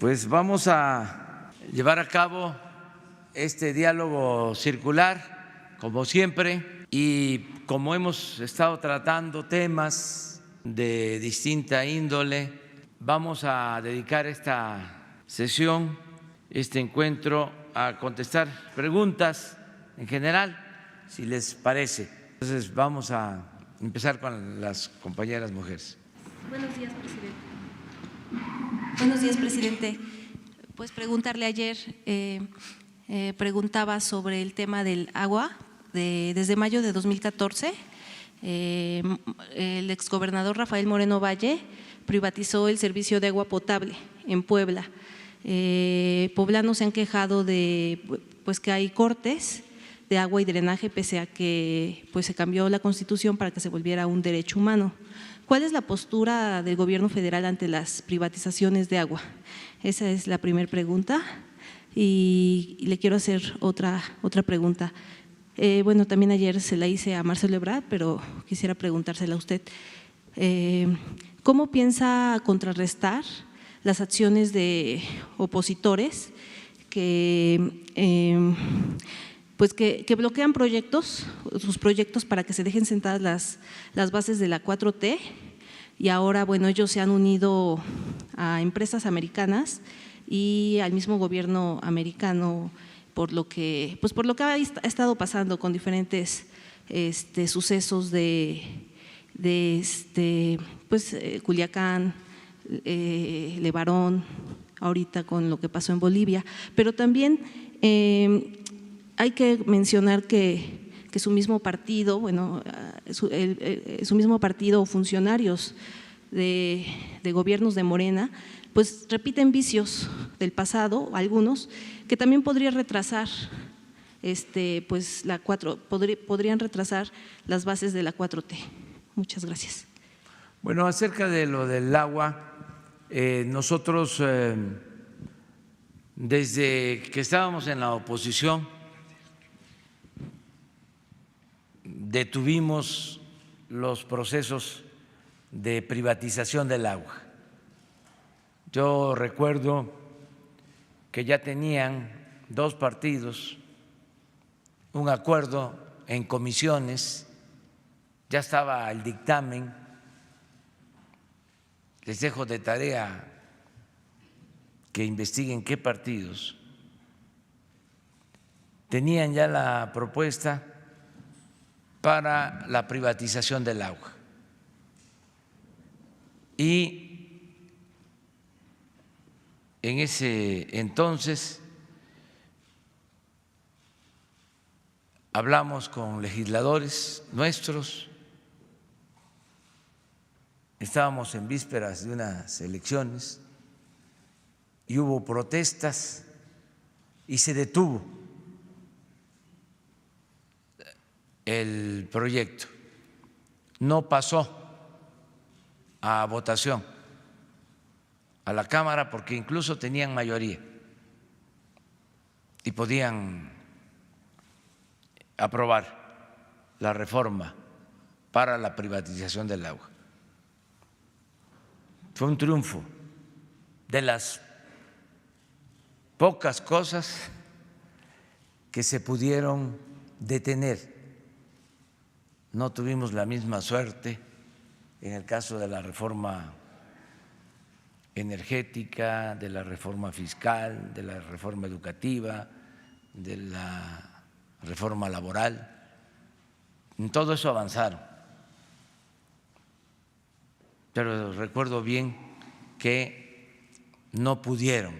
Pues vamos a llevar a cabo este diálogo circular, como siempre, y como hemos estado tratando temas de distinta índole, vamos a dedicar esta sesión, este encuentro, a contestar preguntas en general, si les parece. Entonces vamos a empezar con las compañeras mujeres. Buenos días, presidente. Buenos días, presidente. Pues preguntarle ayer, preguntaba sobre el tema del agua. Desde mayo de 2014, el exgobernador Rafael Moreno Valle privatizó el servicio de agua potable en Puebla. Poblanos se han quejado de pues que hay cortes de agua y drenaje pese a que pues se cambió la Constitución para que se volviera un derecho humano. ¿Cuál es la postura del gobierno federal ante las privatizaciones de agua? Esa es la primera pregunta. Y le quiero hacer otra pregunta. Bueno, también ayer se la hice a Marcelo Ebrard, pero quisiera preguntársela a usted. ¿Cómo piensa contrarrestar las acciones de opositores que bloquean sus proyectos para que se dejen sentadas las bases de la 4T? Y ahora, bueno, ellos se han unido a empresas americanas y al mismo gobierno americano por lo que ha estado pasando con diferentes sucesos de Culiacán, Levarón, ahorita con lo que pasó en Bolivia, pero también hay que mencionar que su mismo partido, su mismo partido o funcionarios de gobiernos de Morena, pues repiten vicios del pasado, algunos, que también podrían retrasar podrían retrasar las bases de la 4T. Muchas gracias. Bueno, acerca de lo del agua, nosotros desde que estábamos en la oposición detuvimos los procesos de privatización del agua. Yo recuerdo que ya tenían dos partidos un acuerdo en comisiones, ya estaba el dictamen. Les dejo de tarea que investiguen qué partidos tenían ya la propuesta para la privatización del agua. Y en ese entonces hablamos con legisladores nuestros, estábamos en vísperas de unas elecciones y hubo protestas y se detuvo el proyecto, no pasó a votación a la Cámara porque incluso tenían mayoría y podían aprobar la reforma para la privatización del agua. Fue un triunfo, de las pocas cosas que se pudieron detener. No tuvimos la misma suerte en el caso de la reforma energética, de la reforma fiscal, de la reforma educativa, de la reforma laboral. En todo eso avanzaron. Pero recuerdo bien que no pudieron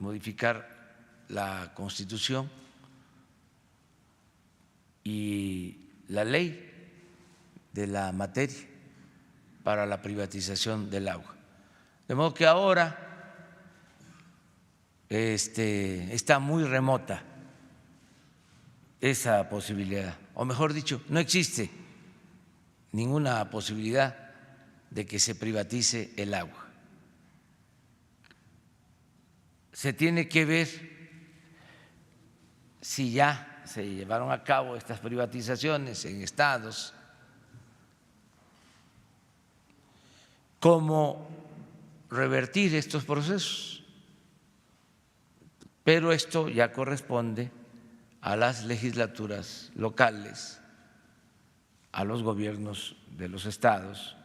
modificar la Constitución y la ley de la materia para la privatización del agua. De modo que ahora está muy remota esa posibilidad, o mejor dicho, no existe ninguna posibilidad de que se privatice el agua. Se tiene que ver si ya se llevaron a cabo estas privatizaciones en estados, como revertir estos procesos, pero esto ya corresponde a las legislaturas locales, a los gobiernos de los estados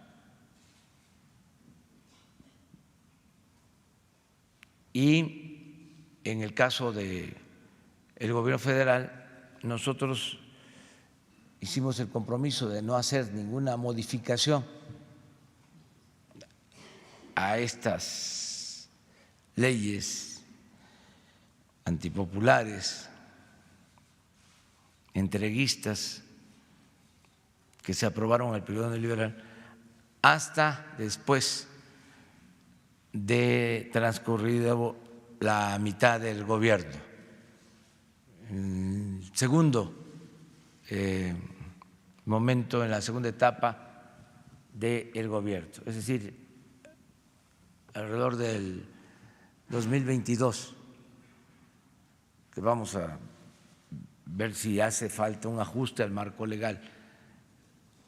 y en el caso del gobierno federal nosotros hicimos el compromiso de no hacer ninguna modificación a estas leyes antipopulares, entreguistas que se aprobaron en el periodo neoliberal hasta después de transcurrido la mitad del gobierno. El segundo momento, en la segunda etapa del gobierno, es decir, alrededor del 2022, que vamos a ver si hace falta un ajuste al marco legal.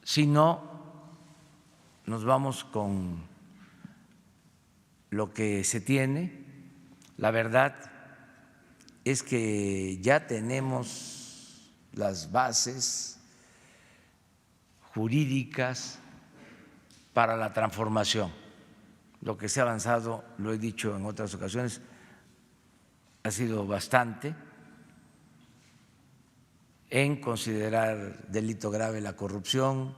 Si no, nos vamos con lo que se tiene. La verdad es que ya tenemos las bases jurídicas para la transformación. Lo que se ha avanzado, lo he dicho en otras ocasiones, ha sido bastante en considerar delito grave la corrupción,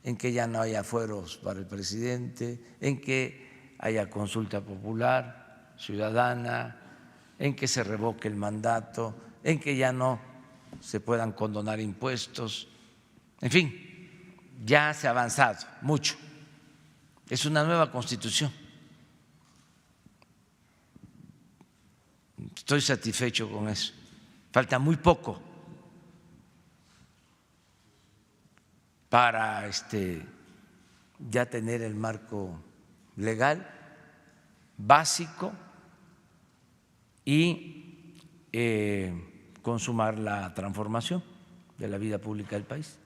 en que ya no haya fueros para el presidente, en que haya consulta popular, ciudadana, en que se revoque el mandato, en que ya no se puedan condonar impuestos. En fin, ya se ha avanzado mucho. Es una nueva Constitución. Estoy satisfecho con eso. Falta muy poco para ya tener el marco legal básico y consumar la transformación de la vida pública del país.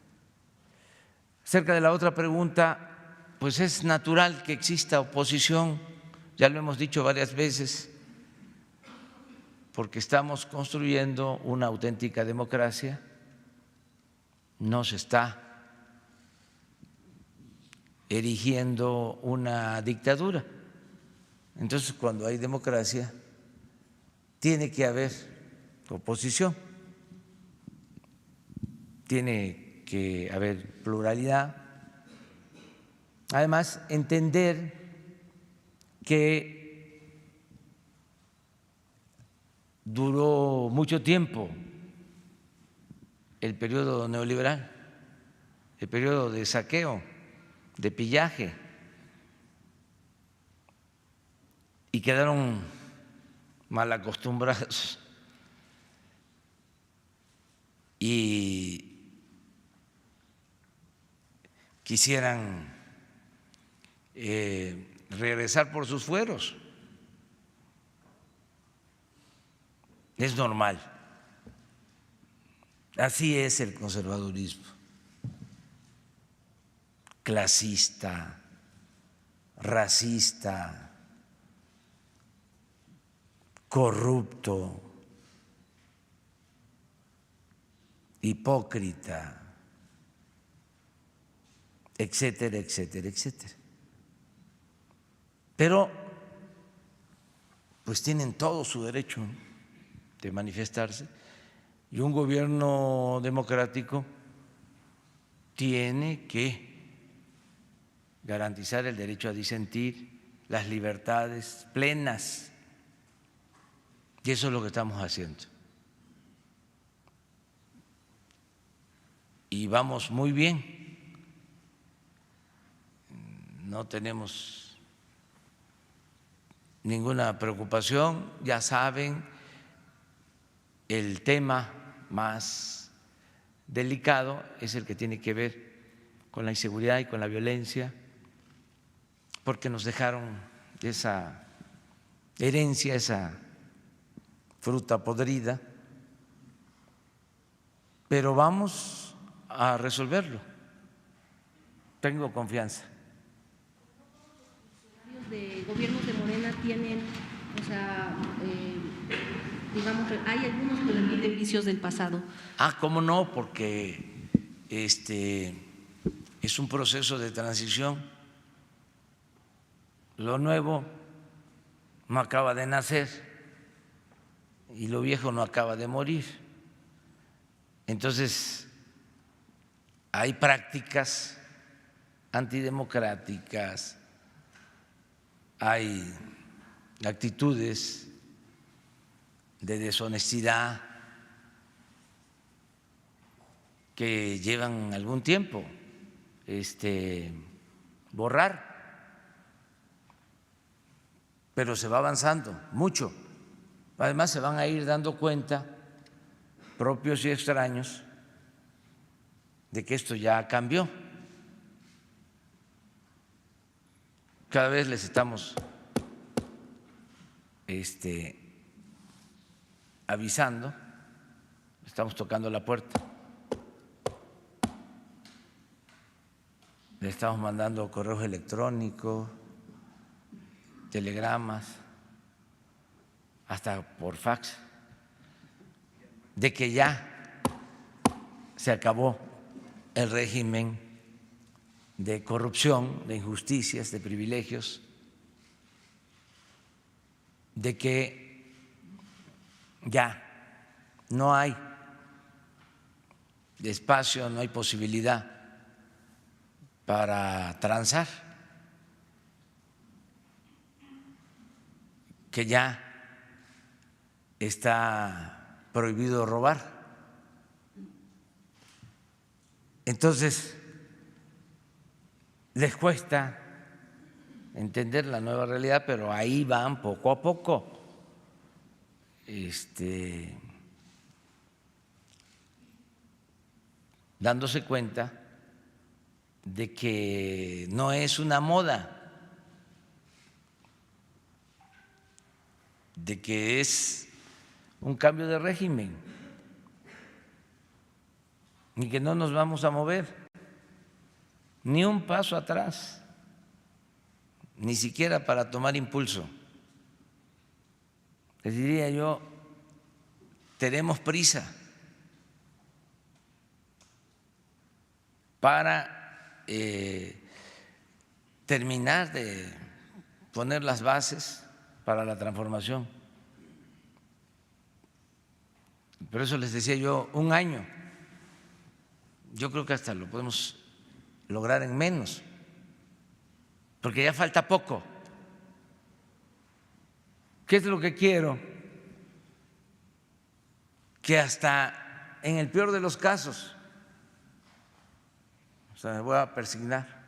Acerca de la otra pregunta, pues es natural que exista oposición, ya lo hemos dicho varias veces, porque estamos construyendo una auténtica democracia, no se está erigiendo una dictadura. Entonces, cuando hay democracia, tiene que haber oposición, tiene que haber pluralidad. Además, entender que duró mucho tiempo el periodo neoliberal, el periodo de saqueo, de pillaje, y quedaron mal acostumbrados y quisieran regresar por sus fueros. Es normal, así es el conservadurismo, clasista, racista, corrupto, hipócrita, etcétera, etcétera, etcétera. Pero pues tienen todo su derecho de manifestarse, y un gobierno democrático tiene que garantizar el derecho a disentir, las libertades plenas, y eso es lo que estamos haciendo. Y vamos muy bien, no tenemos ninguna preocupación. Ya saben, el tema más delicado es el que tiene que ver con la inseguridad y con la violencia, porque nos dejaron esa herencia, esa fruta podrida, pero vamos a resolverlo. Tengo confianza. de gobiernos de Morena tienen, o sea, digamos, hay algunos que repiten vicios del pasado. ¿Cómo no? Porque es un proceso de transición. Lo nuevo no acaba de nacer y lo viejo no acaba de morir. Entonces, hay prácticas antidemocráticas, hay actitudes de deshonestidad que llevan algún tiempo borrar, pero se va avanzando mucho. Además, se van a ir dando cuenta, propios y extraños, de que esto ya cambió. Cada vez les estamos avisando, estamos tocando la puerta, le estamos mandando correos electrónicos, telegramas, hasta por fax, de que ya se acabó el régimen de corrupción, de injusticias, de privilegios, de que ya no hay espacio, no hay posibilidad para transar, que ya está prohibido robar. Entonces, les cuesta entender la nueva realidad, pero ahí van poco a poco dándose cuenta de que no es una moda, de que es un cambio de régimen y que no nos vamos a mover ni un paso atrás, ni siquiera para tomar impulso. Les diría yo, tenemos prisa para terminar de poner las bases para la transformación. Por eso les decía yo, un año. Yo creo que hasta lo podemos lograr en menos, porque ya falta poco. ¿Qué es lo que quiero? Que hasta en el peor de los casos, o sea, me voy a persignar,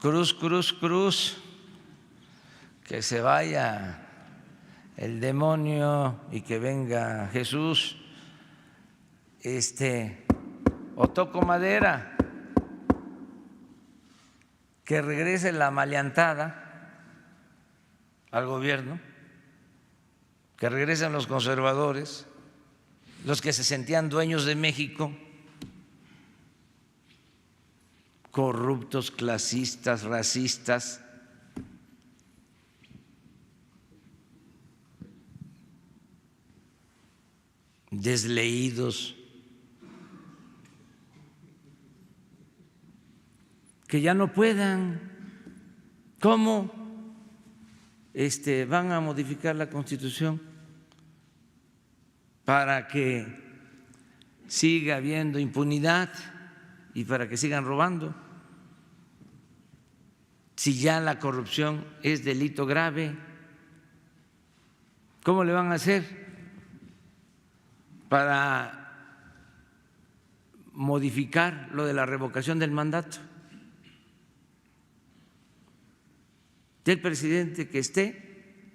cruz, cruz, cruz, que se vaya el demonio y que venga Jesús, o toco madera, que regrese la maleantada al gobierno, que regresen los conservadores, los que se sentían dueños de México, corruptos, clasistas, racistas, desleídos, que ya no puedan. ¿Cómo van a modificar la Constitución para que siga habiendo impunidad y para que sigan robando? Si ya la corrupción es delito grave, ¿cómo le van a hacer para modificar lo de la revocación del mandato? El presidente que esté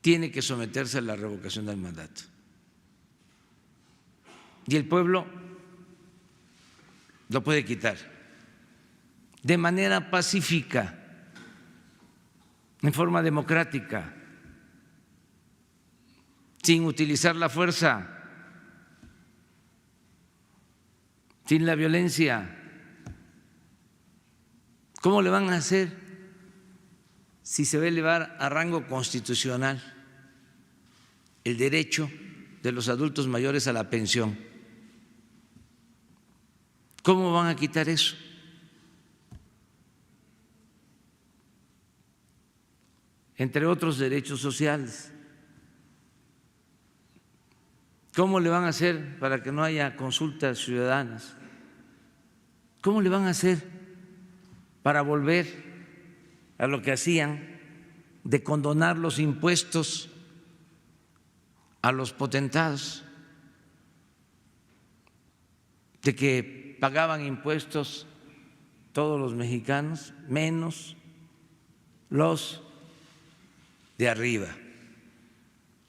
tiene que someterse a la revocación del mandato. Y el pueblo lo puede quitar de manera pacífica, en forma democrática, sin utilizar la fuerza, sin la violencia. ¿Cómo le van a hacer si se va a elevar a rango constitucional el derecho de los adultos mayores a la pensión? ¿Cómo van a quitar eso? Entre otros derechos sociales. ¿Cómo le van a hacer para que no haya consultas ciudadanas? ¿Cómo le van a hacer para volver a lo que hacían de condonar los impuestos a los potentados, de que pagaban impuestos todos los mexicanos, menos los de arriba?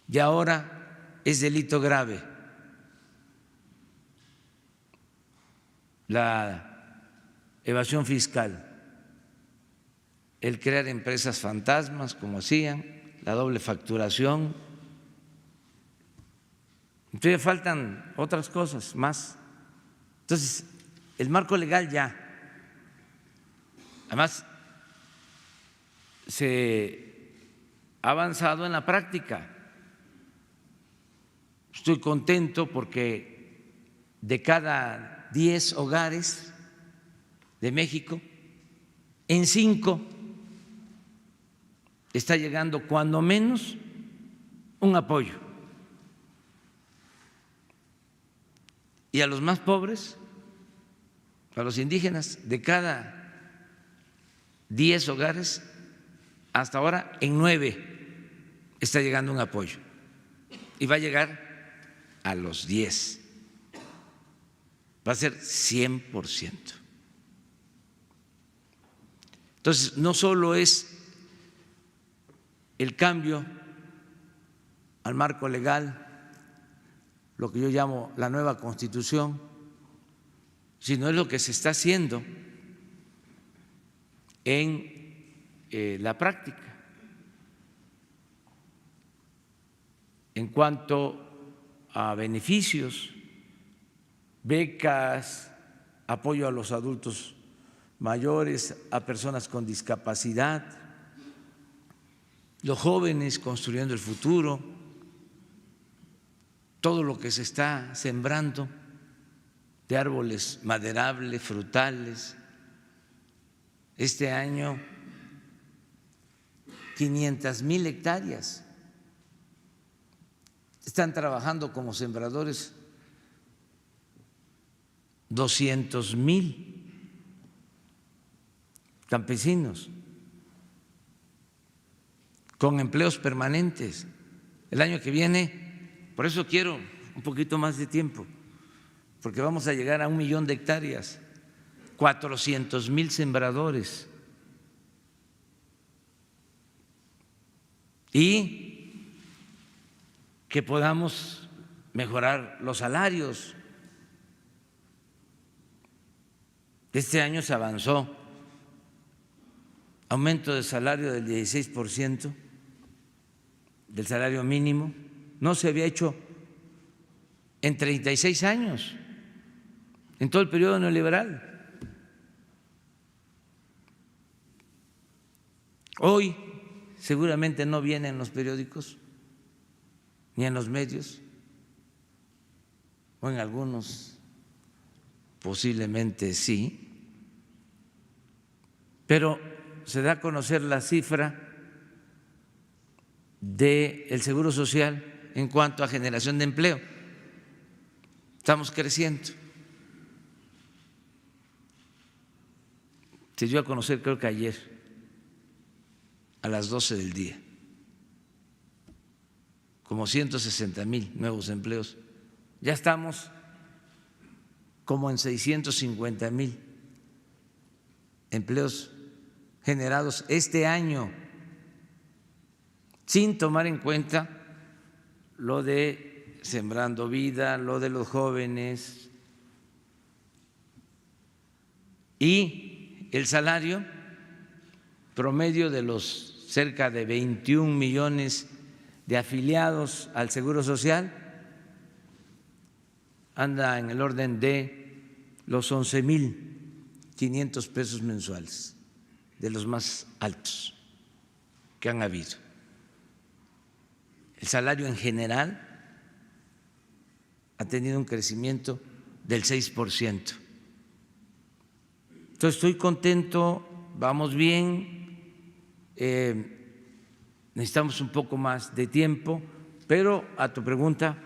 Y ahora es delito grave la evasión fiscal, el crear empresas fantasmas como hacían, la doble facturación. Entonces faltan otras cosas más. Entonces, el marco legal ya. Además, se ha avanzado en la práctica. Estoy contento porque de cada 10 hogares de México, en 5 está llegando cuando menos un apoyo. Y a los más pobres, a los indígenas, de cada 10 hogares, hasta ahora en 9 está llegando un apoyo. Y va a llegar a los 10. Va a ser 100%. Entonces, no solo es el cambio al marco legal, lo que yo llamo la nueva Constitución, sino es lo que se está haciendo en la práctica. En cuanto a beneficios, becas, apoyo a los adultos mayores, a personas con discapacidad, los jóvenes construyendo el futuro, todo lo que se está sembrando de árboles maderables, frutales. Este año 500,000 hectáreas. Están trabajando como sembradores 200,000 campesinos con empleos permanentes. El año que viene, por eso quiero un poquito más de tiempo, porque vamos a llegar a 1,000,000 de hectáreas, 400,000 sembradores. Y que podamos mejorar los salarios. Este año se avanzó, aumento de salario del 16% del salario mínimo, no se había hecho en 36 años, en todo el periodo neoliberal. Hoy seguramente no viene en los periódicos ni en los medios, o en algunos posiblemente sí, pero se da a conocer la cifra del Seguro Social en cuanto a generación de empleo. Estamos creciendo. Se dio a conocer, creo que ayer, a las 12 del día, como 160,000 nuevos empleos. Ya estamos como en 650,000 empleos generados este año, sin tomar en cuenta lo de Sembrando Vida, lo de los jóvenes y el salario promedio de los cerca de 21 millones de afiliados al Seguro Social anda en el orden de los 11,500 pesos mensuales. de los más altos que han habido. El salario en general ha tenido un crecimiento del 6%. Entonces estoy contento, vamos bien, necesitamos un poco más de tiempo, pero a tu pregunta,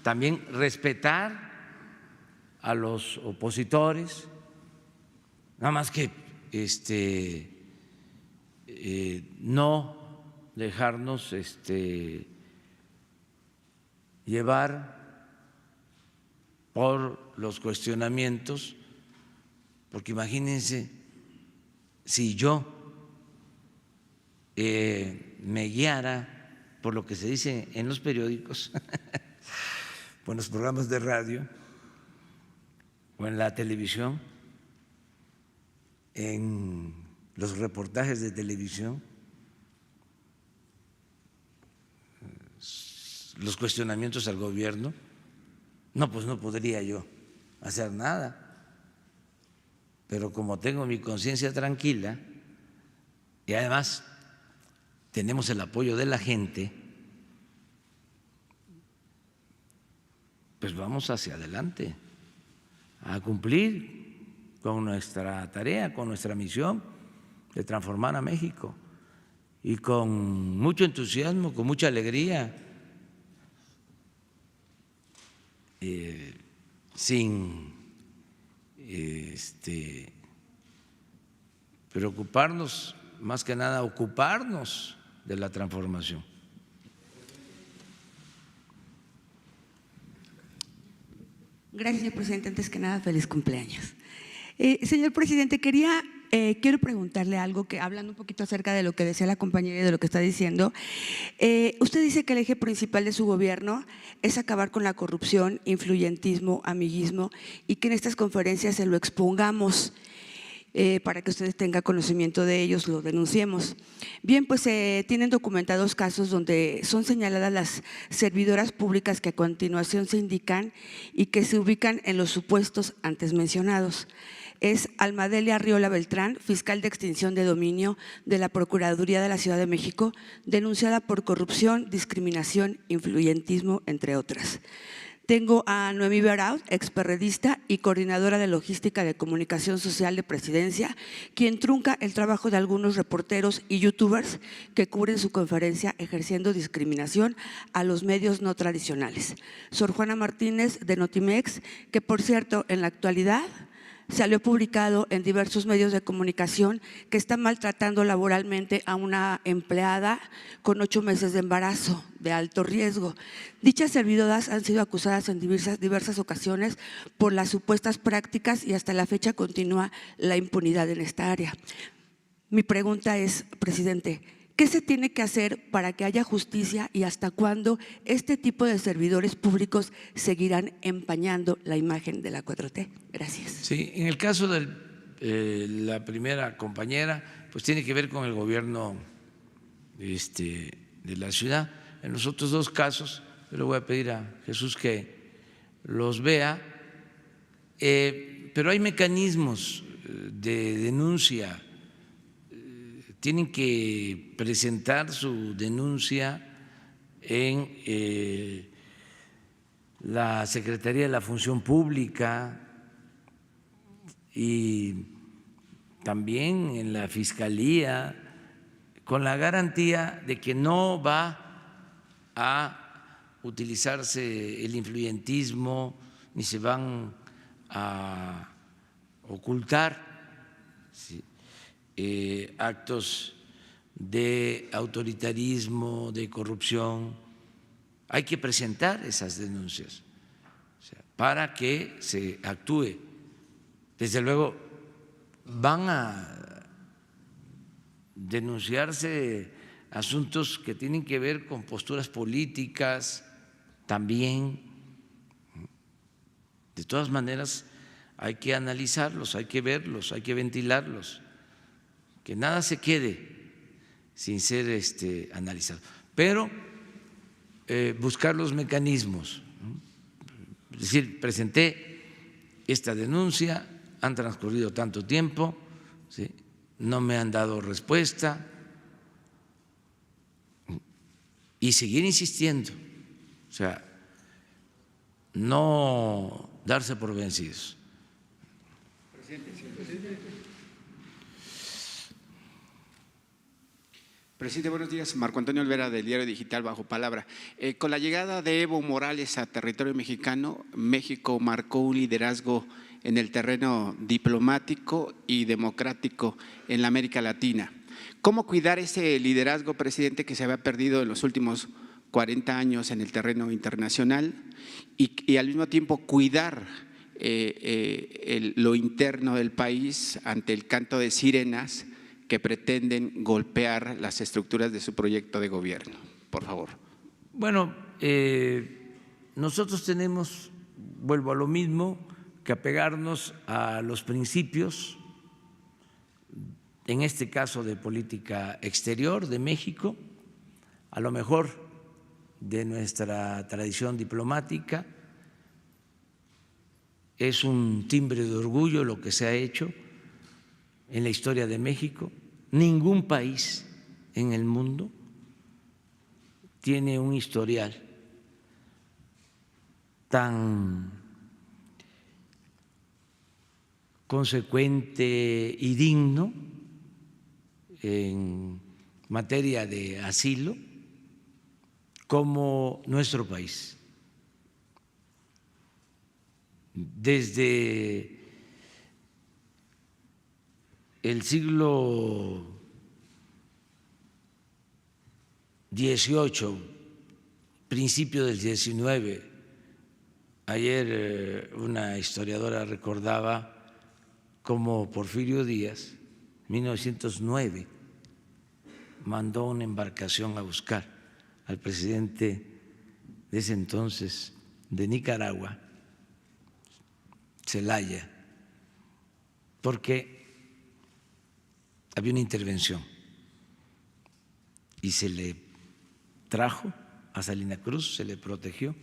también respetar a los opositores, nada más que no dejarnos llevar por los cuestionamientos, porque imagínense si yo me guiara por lo que se dice en los periódicos, o en los programas de radio, o en la televisión, en los reportajes de televisión, los cuestionamientos al gobierno, no, pues no podría yo hacer nada. Pero como tengo mi conciencia tranquila y además tenemos el apoyo de la gente, pues vamos hacia adelante a cumplir con nuestra tarea, con nuestra misión de transformar a México, y con mucho entusiasmo, con mucha alegría, sin preocuparnos, más que nada ocuparnos de la transformación. Gracias, señor presidente. Antes que nada, feliz cumpleaños. Señor presidente, quiero preguntarle algo, que hablando un poquito acerca de lo que decía la compañera y de lo que está diciendo. Usted dice que el eje principal de su gobierno es acabar con la corrupción, influyentismo, amiguismo, y que en estas conferencias se lo expongamos para que ustedes tengan conocimiento de ellos, lo denunciemos. Bien, pues tienen documentados casos donde son señaladas las servidoras públicas que a continuación se indican y que se ubican en los supuestos antes mencionados. Es Almadelia Arriola Beltrán, fiscal de extinción de dominio de la Procuraduría de la Ciudad de México, denunciada por corrupción, discriminación, influyentismo, entre otras. Tengo a Noemí Beraud, experredista y coordinadora de logística de comunicación social de Presidencia, quien trunca el trabajo de algunos reporteros y youtubers que cubren su conferencia ejerciendo discriminación a los medios no tradicionales. Sor Juana Martínez, de Notimex, que por cierto en la actualidad salió publicado en diversos medios de comunicación que está maltratando laboralmente a una empleada con 8 meses de embarazo de alto riesgo. Dichas servidoras han sido acusadas en diversas ocasiones por las supuestas prácticas y hasta la fecha continúa la impunidad en esta área. Mi pregunta es, presidente, ¿qué se tiene que hacer para que haya justicia y hasta cuándo este tipo de servidores públicos seguirán empañando la imagen de la 4T? Gracias. Sí, en el caso de la primera compañera, pues tiene que ver con el gobierno de la ciudad. En los otros dos casos, yo le voy a pedir a Jesús que los vea, pero hay mecanismos de denuncia. Tienen que presentar su denuncia en la Secretaría de la Función Pública y también en la Fiscalía, con la garantía de que no va a utilizarse el influyentismo ni se van a ocultar actos de autoritarismo, de corrupción. Hay que presentar esas denuncias, o sea, para que se actúe. Desde luego van a denunciarse asuntos que tienen que ver con posturas políticas también. De todas maneras, hay que analizarlos, hay que verlos, hay que ventilarlos, que nada se quede sin ser analizado, pero buscar los mecanismos. Es decir, presenté esta denuncia, han transcurrido tanto tiempo, ¿sí? no me han dado respuesta y seguir insistiendo, o sea, no darse por vencidos. Presidente, buenos días. Marco Antonio Olvera, del Diario Digital Bajo Palabra. Con la llegada de Evo Morales a territorio mexicano, México marcó un liderazgo en el terreno diplomático y democrático en la América Latina. ¿Cómo cuidar ese liderazgo, presidente, que se había perdido en los últimos 40 años en el terreno internacional y al mismo tiempo cuidar lo interno del país ante el canto de sirenas que pretenden golpear las estructuras de su proyecto de gobierno? Por favor. Bueno, nosotros tenemos, vuelvo a lo mismo, que apegarnos a los principios, en este caso de política exterior de México, a lo mejor de nuestra tradición diplomática. Es un timbre de orgullo lo que se ha hecho en la historia de México. Ningún país en el mundo tiene un historial tan consecuente y digno en materia de asilo como nuestro país. Desde el siglo XVIII, principio del XIX, ayer una historiadora recordaba cómo Porfirio Díaz, en 1909, mandó una embarcación a buscar al presidente de ese entonces de Nicaragua, Zelaya, porque había una intervención y se le trajo a Salina Cruz, se le protegió.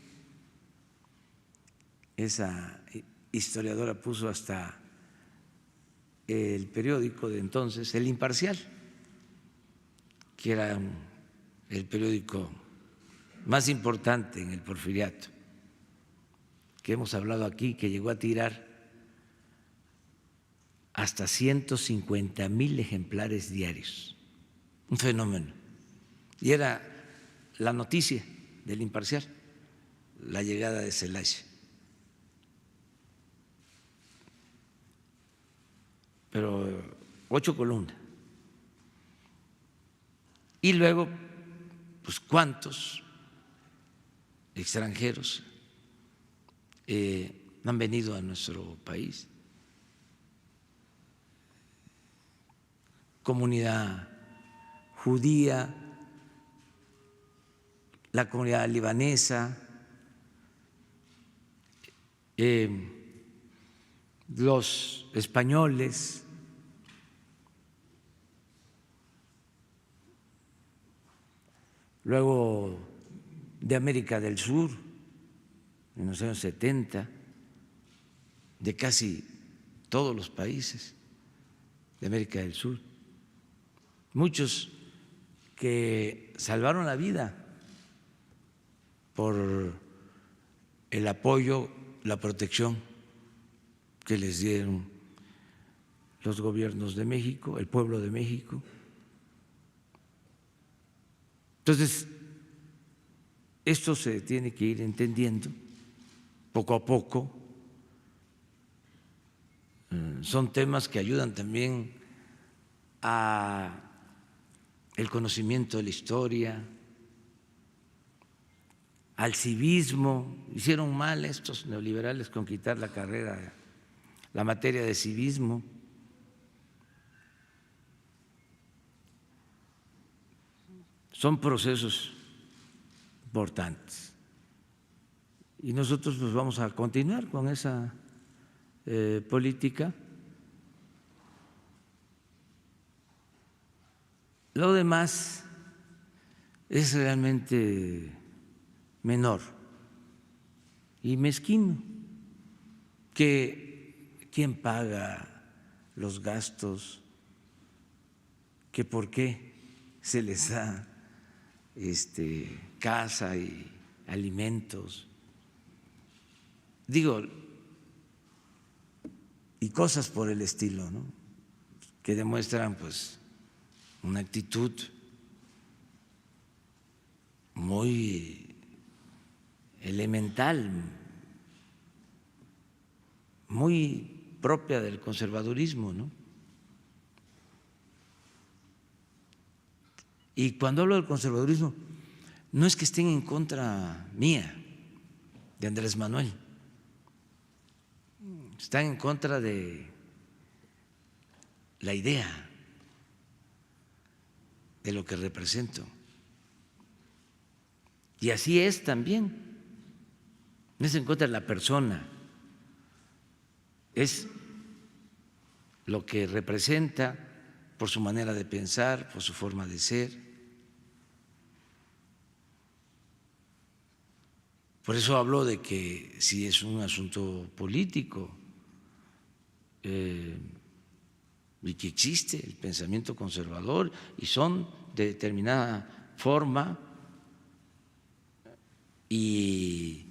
Esa historiadora puso hasta el periódico de entonces, El Imparcial, que era el periódico más importante en el Porfiriato, que hemos hablado aquí, que llegó a tirar hasta 150,000 ejemplares diarios, un fenómeno. Y era la noticia del Imparcial, la llegada de Zelaya. Pero 8 columnas. Y luego, pues, ¿cuántos extranjeros han venido a nuestro país? Comunidad judía, la comunidad libanesa, los españoles, luego de América del Sur, en los años 70, de casi todos los países de América del Sur, muchos que salvaron la vida por el apoyo, la protección que les dieron los gobiernos de México, el pueblo de México. Entonces, esto se tiene que ir entendiendo poco a poco. Son temas que ayudan también a el conocimiento de la historia, al civismo. Hicieron mal estos neoliberales con quitar la carrera, la materia de civismo. Son procesos importantes y nosotros pues vamos a continuar con esa política. Lo demás es realmente menor y mezquino, que quién paga los gastos que por qué se les da casa y alimentos, digo, y cosas por el estilo, ¿no? Que demuestran pues una actitud muy elemental, muy propia del conservadurismo, ¿no? Y cuando hablo del conservadurismo, no es que estén en contra mía, de Andrés Manuel, están en contra de la idea, de lo que represento. Y así es también, no es en contra de la persona, es lo que representa por su manera de pensar, por su forma de ser. Por eso hablo de que si es un asunto político y que existe el pensamiento conservador y son de determinada forma y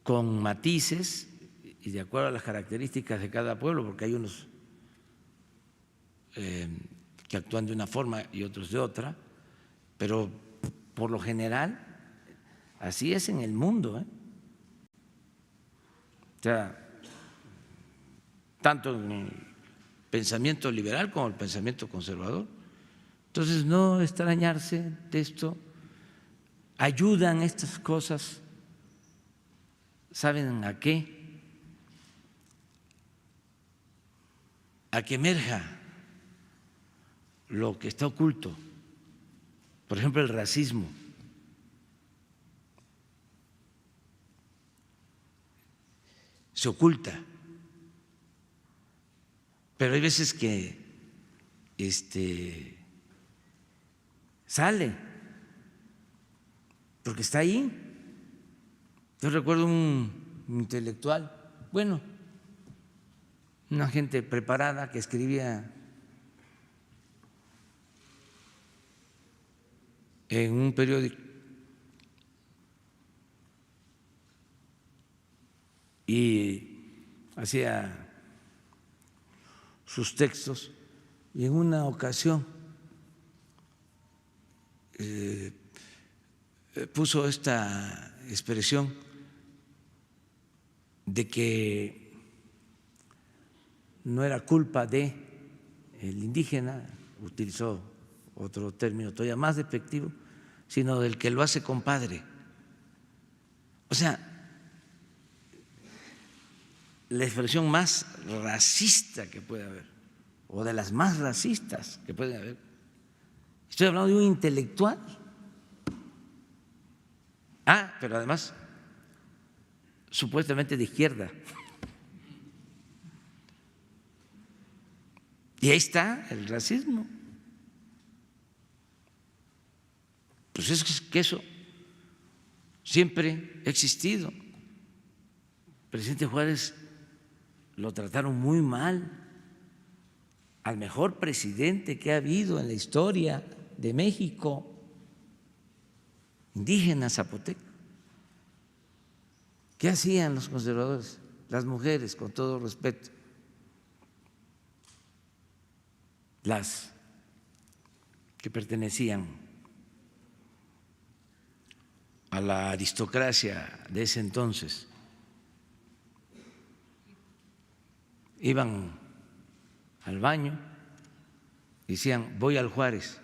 con matices y de acuerdo a las características de cada pueblo, porque hay unos que actúan de una forma y otros de otra, pero por lo general así es en el mundo, O sea, tanto en el pensamiento liberal como el pensamiento conservador. Entonces, no extrañarse de esto, ayudan estas cosas, ¿saben a qué? A que emerja lo que está oculto, por ejemplo, el racismo. Se oculta, pero hay veces que sale, porque está ahí. Yo recuerdo un intelectual, bueno, una gente preparada que escribía en un periódico y hacía sus textos, y en una ocasión puso esta expresión de que no era culpa de el indígena, utilizó otro término todavía más despectivo, sino del que lo hace compadre. O sea, la expresión más racista que puede haber, o de las más racistas que puede haber. Estoy hablando de un intelectual. Pero además, supuestamente de izquierda. Y ahí está el racismo. Pues es que eso siempre ha existido. El presidente Juárez lo trataron muy mal, al mejor presidente que ha habido en la historia de México, indígena zapoteco. ¿Qué hacían los conservadores? Las mujeres, con todo respeto, las que pertenecían a la aristocracia de ese entonces, iban al baño y decían: voy al Juárez.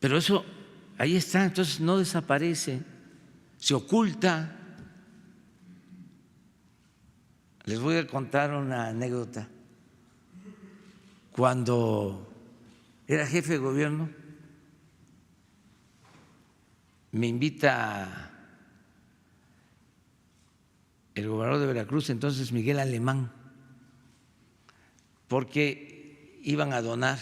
Pero eso ahí está, entonces no desaparece, se oculta. Les voy a contar una anécdota. Cuando era jefe de gobierno, me invita el gobernador de Veracruz, entonces Miguel Alemán, porque iban a donar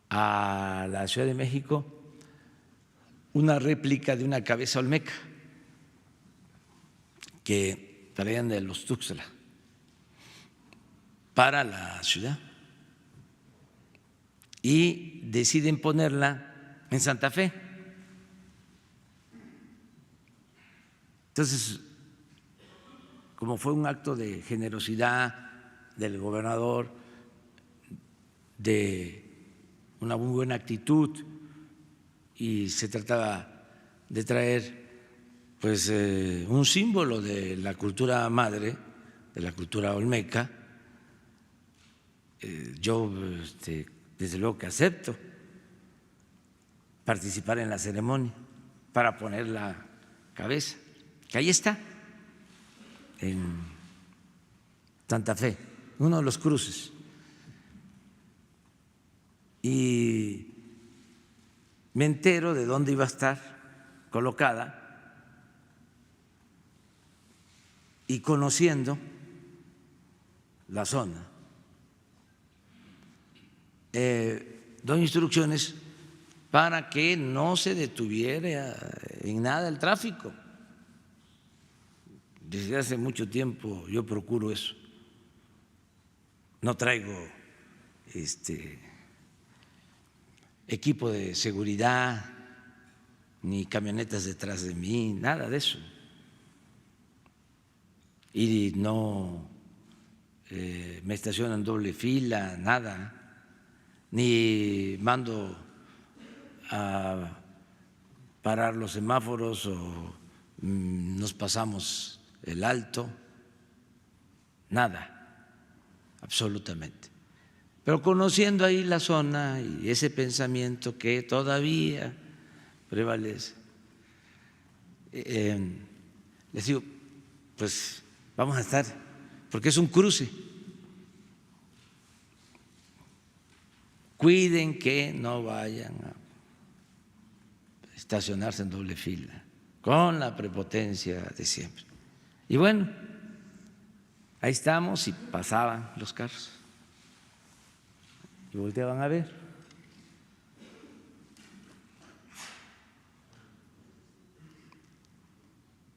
a la Ciudad de México una réplica de una cabeza olmeca que traían de los Tuxtla para la ciudad y deciden ponerla en Santa Fe. Entonces, como fue un acto de generosidad del gobernador, de una muy buena actitud, y se trataba de traer pues un símbolo de la cultura madre, de la cultura olmeca, yo desde luego que acepto participar en la ceremonia para poner la cabeza, que ahí está, en Santa Fe, uno de los cruces. Y me entero de dónde iba a estar colocada y conociendo la zona, doy instrucciones para que no se detuviera en nada el tráfico. Desde hace mucho tiempo yo procuro eso. No traigo equipo de seguridad, ni camionetas detrás de mí, nada de eso. Y no me estaciono en doble fila, nada, ni mando a parar los semáforos o nos pasamos el alto, nada, absolutamente. Pero conociendo ahí la zona y ese pensamiento que todavía prevalece, les digo, pues vamos a estar, porque es un cruce. Cuiden que no vayan a estacionarse en doble fila, con la prepotencia de siempre. Y bueno, ahí estamos y pasaban los carros y volteaban a ver.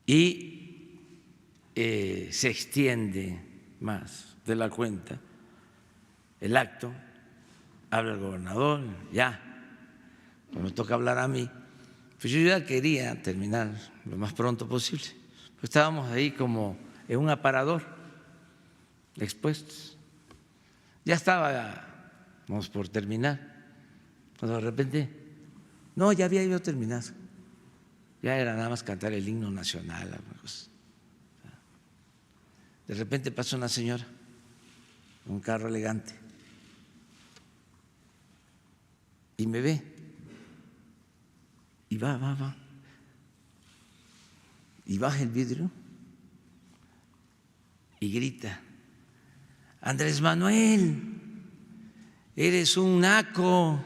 Y se extiende más de la cuenta el acto, habla el gobernador, ya, cuando me toca hablar a mí, pues yo ya quería terminar lo más pronto posible. Pues estábamos ahí como en un aparador expuestos. Ya estábamos por terminar, cuando de repente, no, ya había ido a terminar. Ya era nada más cantar el himno nacional. De repente pasa una señora, un carro elegante, y me ve, y va, y baja el vidrio y grita: Andrés Manuel, eres un naco.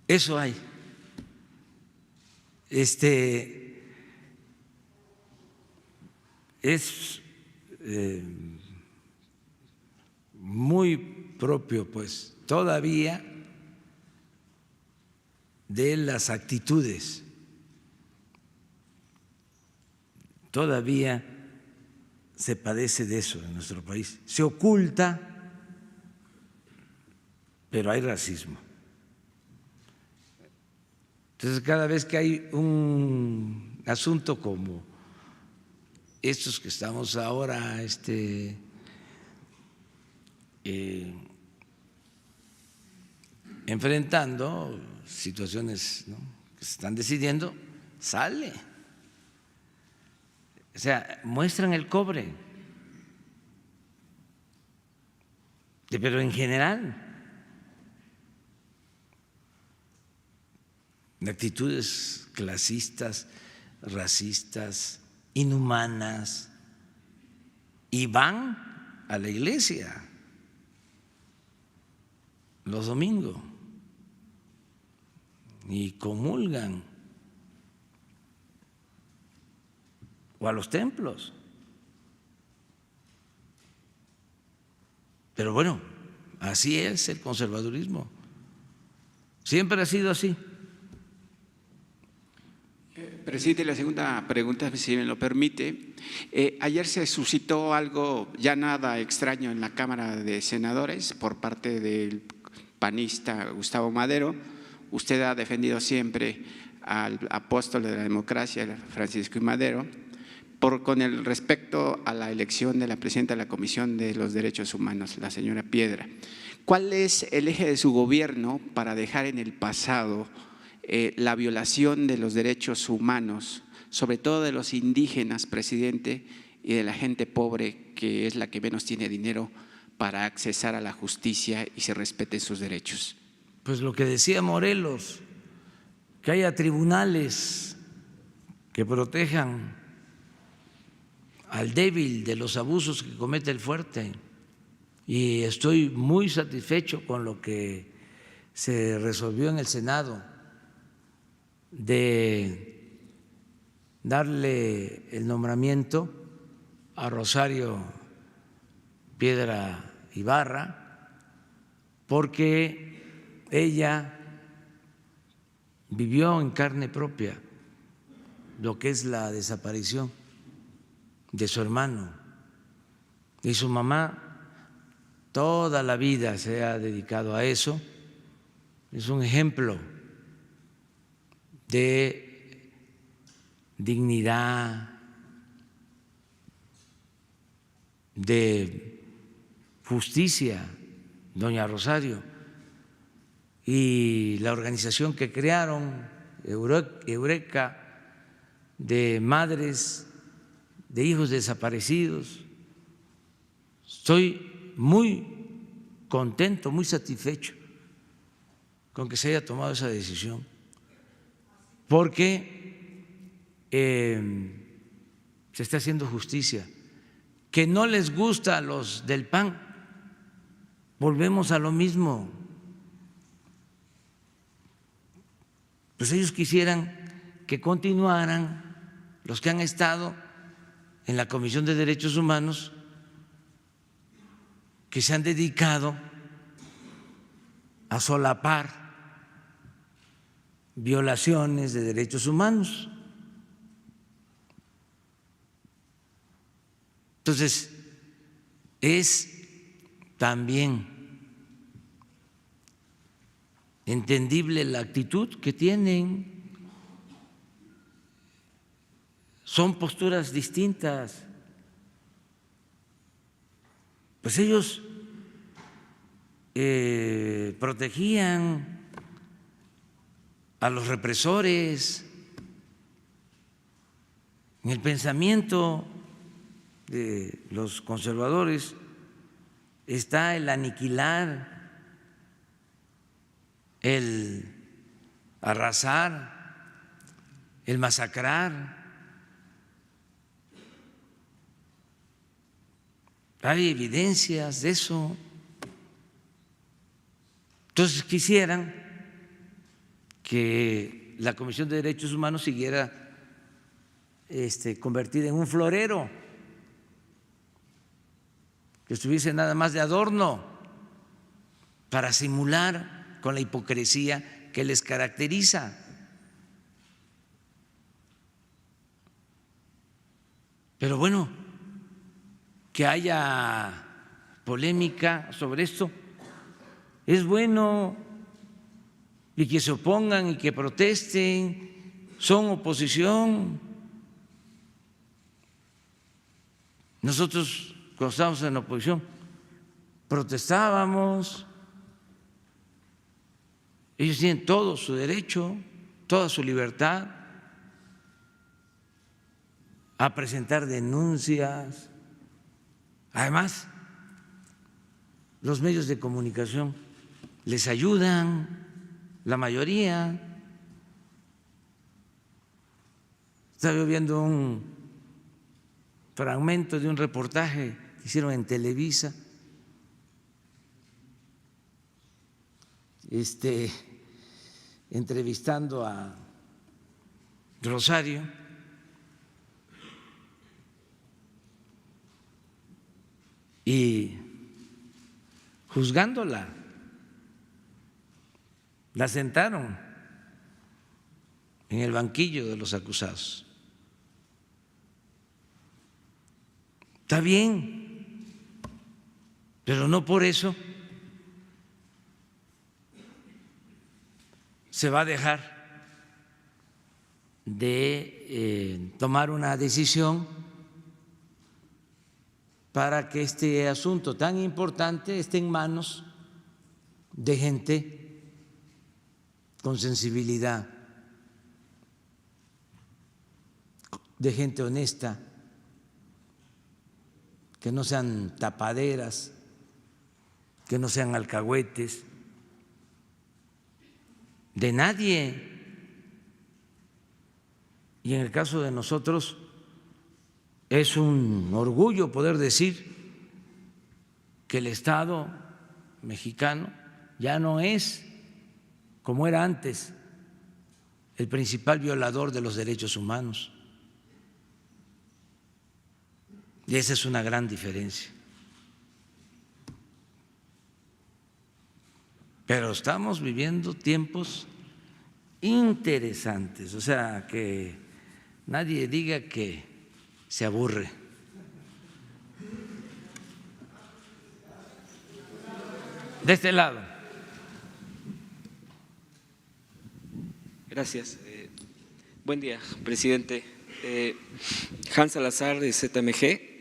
Eso hay. Es muy propio, pues, todavía de las actitudes. Todavía se padece de eso en nuestro país. Se oculta, pero hay racismo. Entonces, cada vez que hay un asunto como estos que estamos ahora enfrentando, situaciones, ¿no?, que se están decidiendo, sale. O sea, muestran el cobre, pero en general, de actitudes clasistas, racistas, inhumanas, y van a la iglesia los domingos y comulgan, o a los templos. Pero bueno, así es el conservadurismo, siempre ha sido así. Presidente, la segunda pregunta, si me lo permite. Ayer se suscitó algo ya nada extraño en la Cámara de Senadores por parte del panista Gustavo Madero. Usted ha defendido siempre al apóstol de la democracia, Francisco I. Madero, con el respecto a la elección de la presidenta de la Comisión de los Derechos Humanos, la señora Piedra. ¿Cuál es el eje de su gobierno para dejar en el pasado la violación de los derechos humanos, sobre todo de los indígenas, presidente, y de la gente pobre, que es la que menos tiene dinero para accesar a la justicia y se respeten sus derechos? Pues lo que decía Morelos, que haya tribunales que protejan al débil de los abusos que comete el fuerte. Y estoy muy satisfecho con lo que se resolvió en el Senado de darle el nombramiento a Rosario Piedra Ibarra, porque ella vivió en carne propia lo que es la desaparición de su hermano, y su mamá toda la vida se ha dedicado a eso. Es un ejemplo de dignidad, de justicia, doña Rosario, y la organización que crearon, Eureka, de madres de hijos desaparecidos. Estoy muy contento, muy satisfecho con que se haya tomado esa decisión, porque se está haciendo justicia. Que no les gusta a los del PAN, volvemos a lo mismo. Pues ellos quisieran que continuaran los que han estado en la Comisión de Derechos Humanos, que se han dedicado a solapar violaciones de derechos humanos. Entonces, es también entendible la actitud que tienen. Son posturas distintas. Pues ellos protegían a los represores. En el pensamiento de los conservadores está el aniquilar, el arrasar, el masacrar. Hay evidencias de eso. Entonces quisieran que la Comisión de Derechos Humanos siguiera convertida en un florero, que estuviese nada más de adorno para simular con la hipocresía que les caracteriza. Pero bueno, que haya polémica sobre esto es bueno, y que se opongan y que protesten, son oposición. Nosotros, cuando estábamos en la oposición, protestábamos. Ellos tienen todo su derecho, toda su libertad a presentar denuncias. Además, los medios de comunicación les ayudan, la mayoría. Estaba viendo un fragmento de un reportaje que hicieron en Televisa, entrevistando a Rosario, y juzgándola. La sentaron en el banquillo de los acusados. Está bien, pero no por eso se va a dejar de tomar una decisión para que este asunto tan importante esté en manos de gente con sensibilidad, de gente honesta, que no sean tapaderas, que no sean alcahuetes, de nadie. Y en el caso de nosotros es un orgullo poder decir que el Estado mexicano ya no es, como era antes, el principal violador de los derechos humanos. Y esa es una gran diferencia. Pero estamos viviendo tiempos interesantes, o sea, que nadie diga que se aburre. De este lado. Gracias. Buen día, presidente. Hans Salazar, de ZMG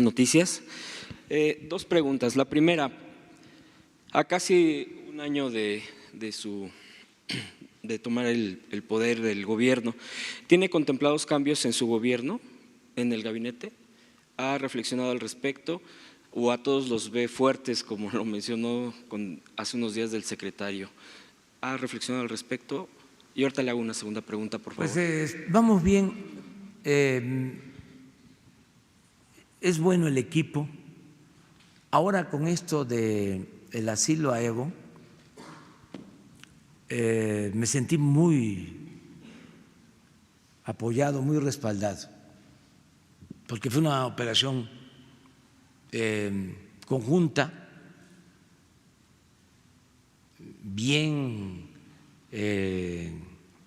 Noticias. Dos preguntas. La primera, a casi un año de tomar el poder del gobierno, ¿tiene contemplados cambios en su gobierno, en el gabinete? ¿Ha reflexionado al respecto o a todos los ve fuertes, como lo mencionó hace unos días del secretario? ¿Ha reflexionado al respecto? Y ahorita le hago una segunda pregunta, por favor. Pues vamos bien. Es bueno el equipo. Ahora con esto del asilo a Evo, me sentí muy apoyado, muy respaldado, porque fue una operación conjunta, bien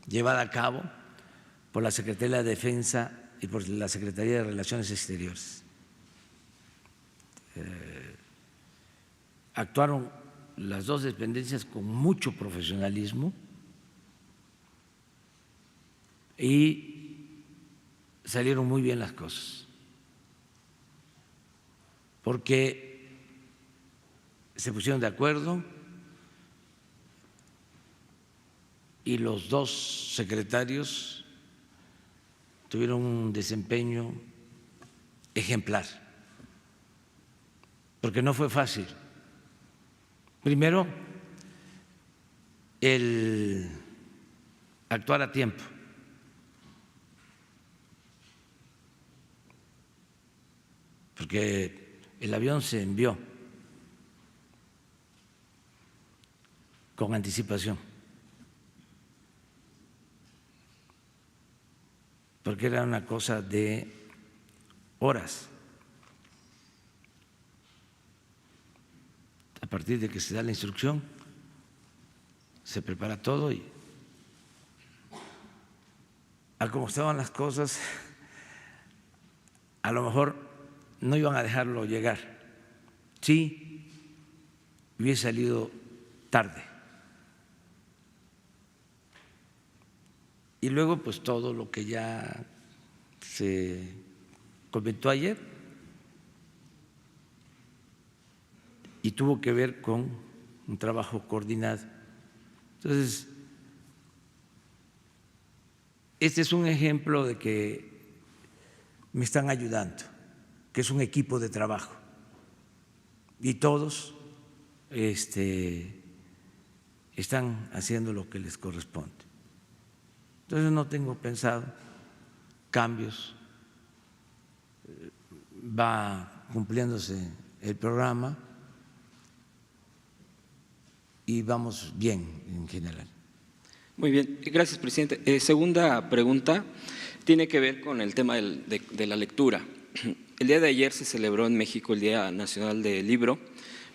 llevada a cabo por la Secretaría de Defensa y por la Secretaría de Relaciones Exteriores. Actuaron las dos dependencias con mucho profesionalismo y salieron muy bien las cosas, porque se pusieron de acuerdo y los dos secretarios tuvieron un desempeño ejemplar, porque no fue fácil. Primero, el actuar a tiempo. Porque el avión se envió con anticipación, porque era una cosa de horas. A partir de que se da la instrucción, se prepara todo y a como estaban las cosas, a lo mejor no iban a dejarlo llegar. Sí, hubiese salido tarde. Y luego, pues todo lo que ya se comentó ayer y tuvo que ver con un trabajo coordinado. Entonces, este es un ejemplo de que me están ayudando, que es un equipo de trabajo y todos están haciendo lo que les corresponde. Entonces no tengo pensado cambios, va cumpliéndose el programa y vamos bien en general. Muy bien, gracias, presidente. Segunda pregunta tiene que ver con el tema de la lectura. El día de ayer se celebró en México el Día Nacional del Libro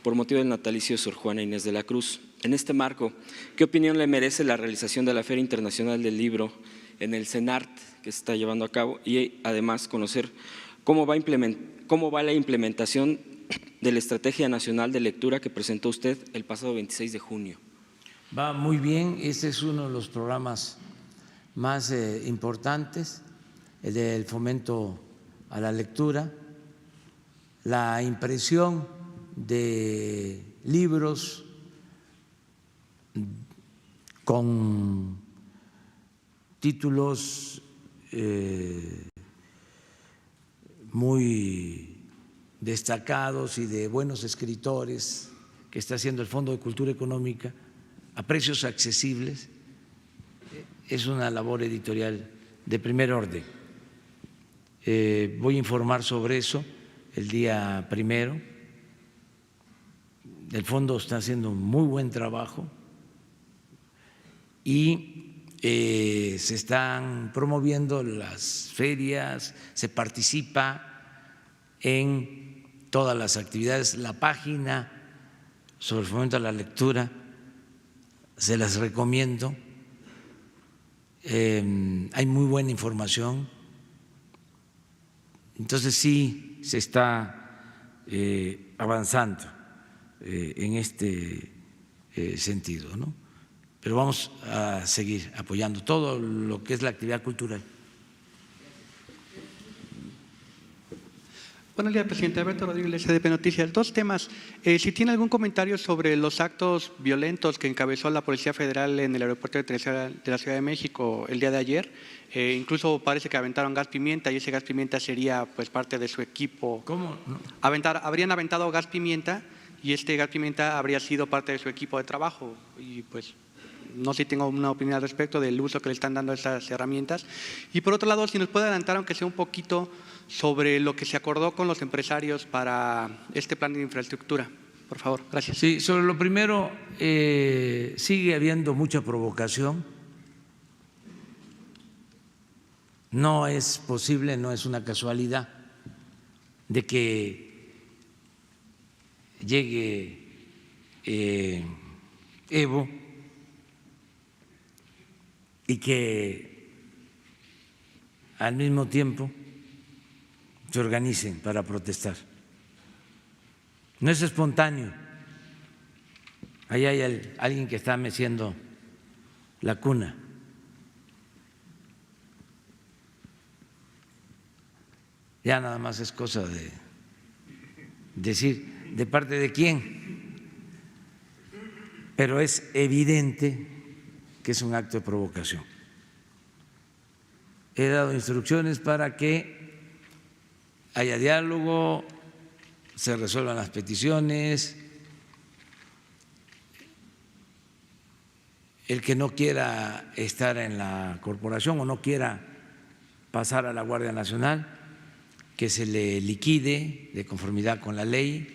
por motivo del natalicio de Sor Juana Inés de la Cruz. En este marco, ¿qué opinión le merece la realización de la Feria Internacional del Libro en el CENART que se está llevando a cabo? Y además conocer cómo va la implementación de la Estrategia Nacional de Lectura que presentó usted el pasado 26 de junio. Va muy bien, este es uno de los programas más importantes, el del fomento a la lectura, la impresión de libros con títulos muy destacados y de buenos escritores que está haciendo el Fondo de Cultura Económica a precios accesibles. Es una labor editorial de primer orden. Voy a informar sobre eso el día 1. El fondo está haciendo un muy buen trabajo y se están promoviendo las ferias, se participa en todas las actividades. La página sobre el fomento a la lectura se las recomiendo. Hay muy buena información. Entonces sí se está avanzando en este sentido, ¿no? Pero vamos a seguir apoyando todo lo que es la actividad cultural. Buenos días, presidente. Alberto Rodríguez, SDP Noticias. Dos temas. Si tiene algún comentario sobre los actos violentos que encabezó la Policía Federal en el aeropuerto de la Ciudad de México el día de ayer. Incluso parece que aventaron gas pimienta y ese gas pimienta sería pues parte de su equipo. ¿Cómo? No. Habrían aventado gas pimienta y este gas pimienta habría sido parte de su equipo de trabajo. Y pues no sé si tengo una opinión al respecto del uso que le están dando a estas herramientas. Y por otro lado, si nos puede adelantar, aunque sea un poquito, sobre lo que se acordó con los empresarios para este plan de infraestructura. Por favor, gracias. Sí, sobre lo primero, sigue habiendo mucha provocación. No es posible, no es una casualidad de que llegue Evo y que al mismo tiempo se organicen para protestar. No es espontáneo. Ahí hay alguien que está meciendo la cuna. Ya nada más es cosa de decir de parte de quién, pero es evidente que es un acto de provocación. He dado instrucciones para que haya diálogo, se resuelvan las peticiones. El que no quiera estar en la corporación o no quiera pasar a la Guardia Nacional, que se le liquide de conformidad con la ley,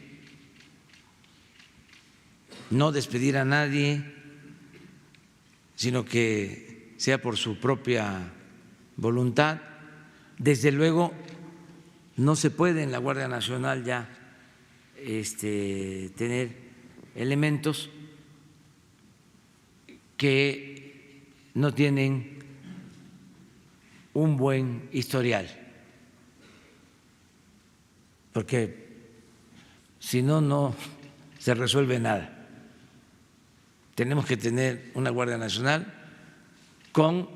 no despedir a nadie, sino que sea por su propia voluntad. Desde luego, no se puede en la Guardia Nacional ya tener elementos que no tienen un buen historial, porque si no, no se resuelve nada. Tenemos que tener una Guardia Nacional con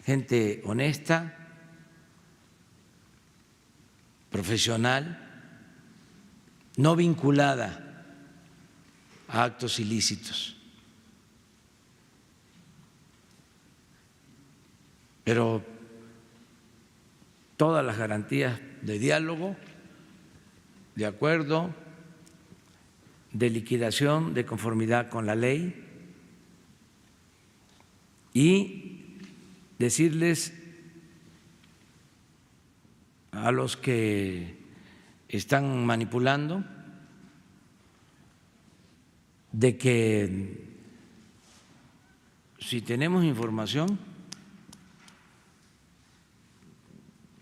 gente honesta, profesional, no vinculada a actos ilícitos. Pero todas las garantías de diálogo, de acuerdo, de liquidación, de conformidad con la ley, y decirles a los que están manipulando de que si tenemos información,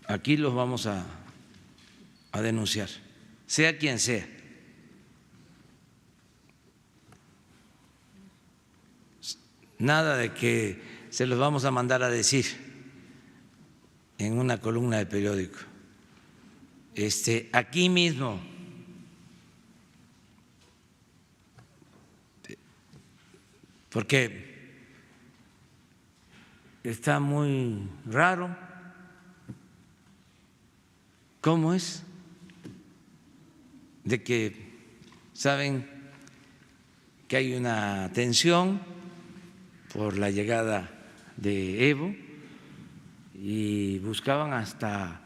aquí los vamos a denunciar, sea quien sea. nada de que se los vamos a mandar a decir en una columna de periódico. Aquí mismo, porque está muy raro. ¿Cómo es? De que saben que hay una tensión por la llegada de Evo y buscaban hasta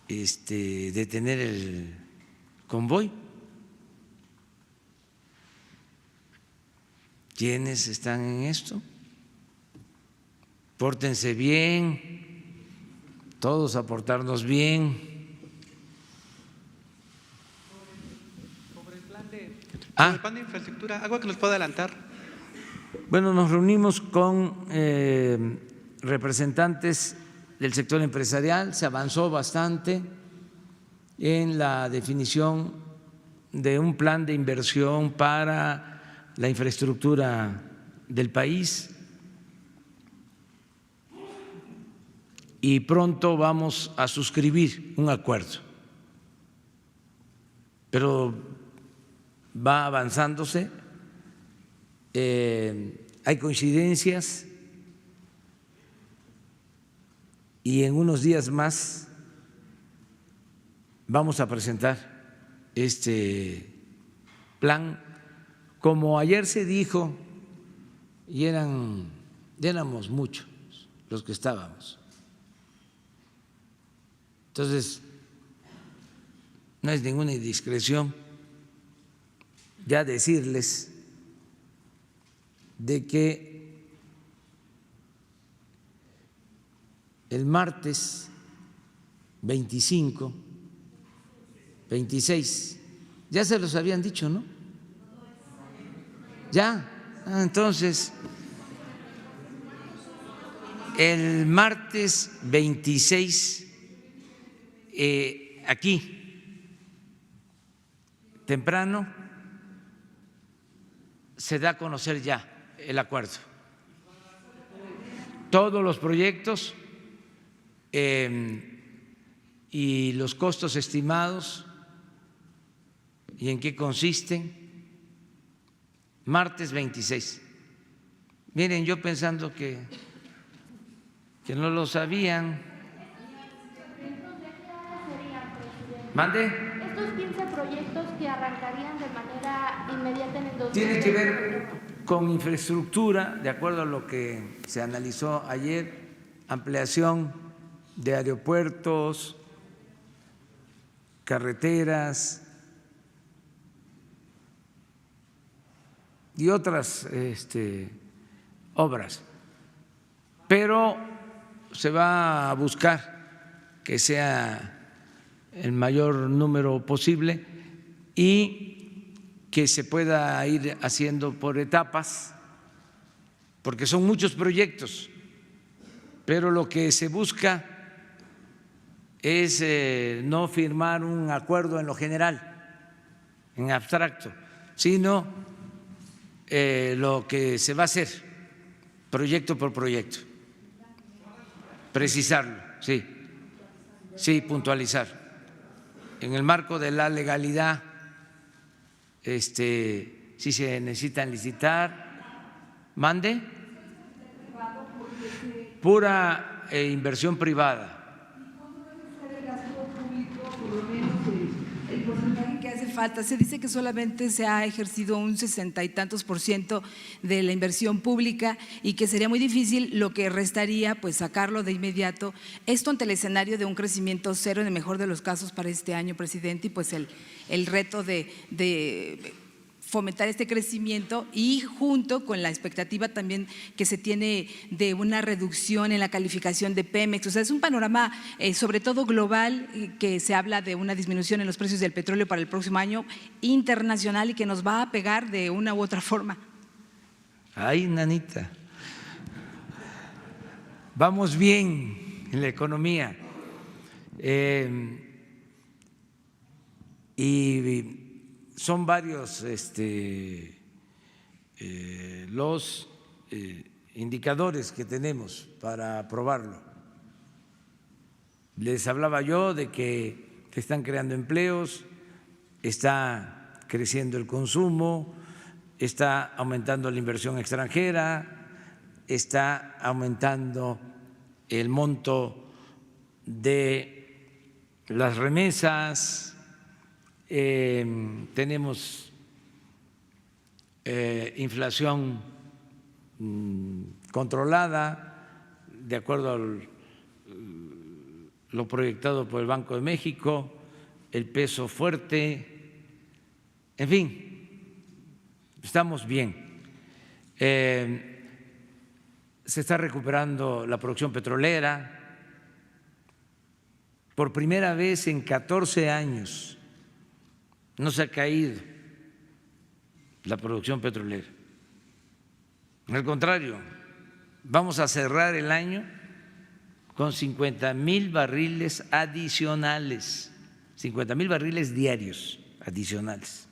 detener el convoy. ¿Quiénes están en esto? Pórtense bien, todos a portarnos bien. Sobre el plan de infraestructura, ¿algo que nos pueda adelantar? Bueno, nos reunimos con representantes del sector empresarial, se avanzó bastante en la definición de un plan de inversión para la infraestructura del país y pronto vamos a suscribir un acuerdo, pero va avanzándose, hay coincidencias y en unos días más vamos a presentar este plan. Como ayer se dijo, y éramos muchos los que estábamos, entonces no es ninguna indiscreción ya decirles de que el martes 25, 26, ya se los habían dicho, ¿no? Ya, entonces, el martes 26, aquí, temprano, se da a conocer ya el acuerdo. Todos los proyectos y los costos estimados y en qué consisten. Martes 26. Miren, yo pensando que no lo sabían. ¿Mande? Estos 15 proyectos que arrancarían de manera inmediata en el 2020. Tiene que ver con infraestructura, de acuerdo a lo que se analizó ayer, ampliación de aeropuertos, carreteras y otras obras, pero se va a buscar que sea el mayor número posible y que se pueda ir haciendo por etapas, porque son muchos proyectos, pero lo que se busca es no firmar un acuerdo en lo general, en abstracto, sino lo que se va a hacer proyecto por proyecto, precisarlo, sí, puntualizar. En el marco de la legalidad, si se necesitan licitar, mande, pura inversión privada. El porcentaje que hace falta, se dice que solamente se ha ejercido un 60 y tantos % de la inversión pública y que sería muy difícil, lo que restaría pues sacarlo de inmediato, esto ante el escenario de un crecimiento cero en el mejor de los casos para este año, presidente, y pues el reto de fomentar este crecimiento y junto con la expectativa también que se tiene de una reducción en la calificación de Pemex. O sea, es un panorama sobre todo global, que se habla de una disminución en los precios del petróleo para el próximo año, internacional, y que nos va a pegar de una u otra forma. Ay, nanita, vamos bien en la economía y son varios los indicadores que tenemos para probarlo. Les hablaba yo de que se están creando empleos, está creciendo el consumo, está aumentando la inversión extranjera, está aumentando el monto de las remesas, tenemos inflación controlada de acuerdo a lo proyectado por el Banco de México, el peso fuerte, en fin, estamos bien. Se está recuperando la producción petrolera. Por primera vez en 14 años no se ha caído la producción petrolera. Al contrario, vamos a cerrar el año con 50,000 barriles adicionales, 50,000 barriles diarios adicionales.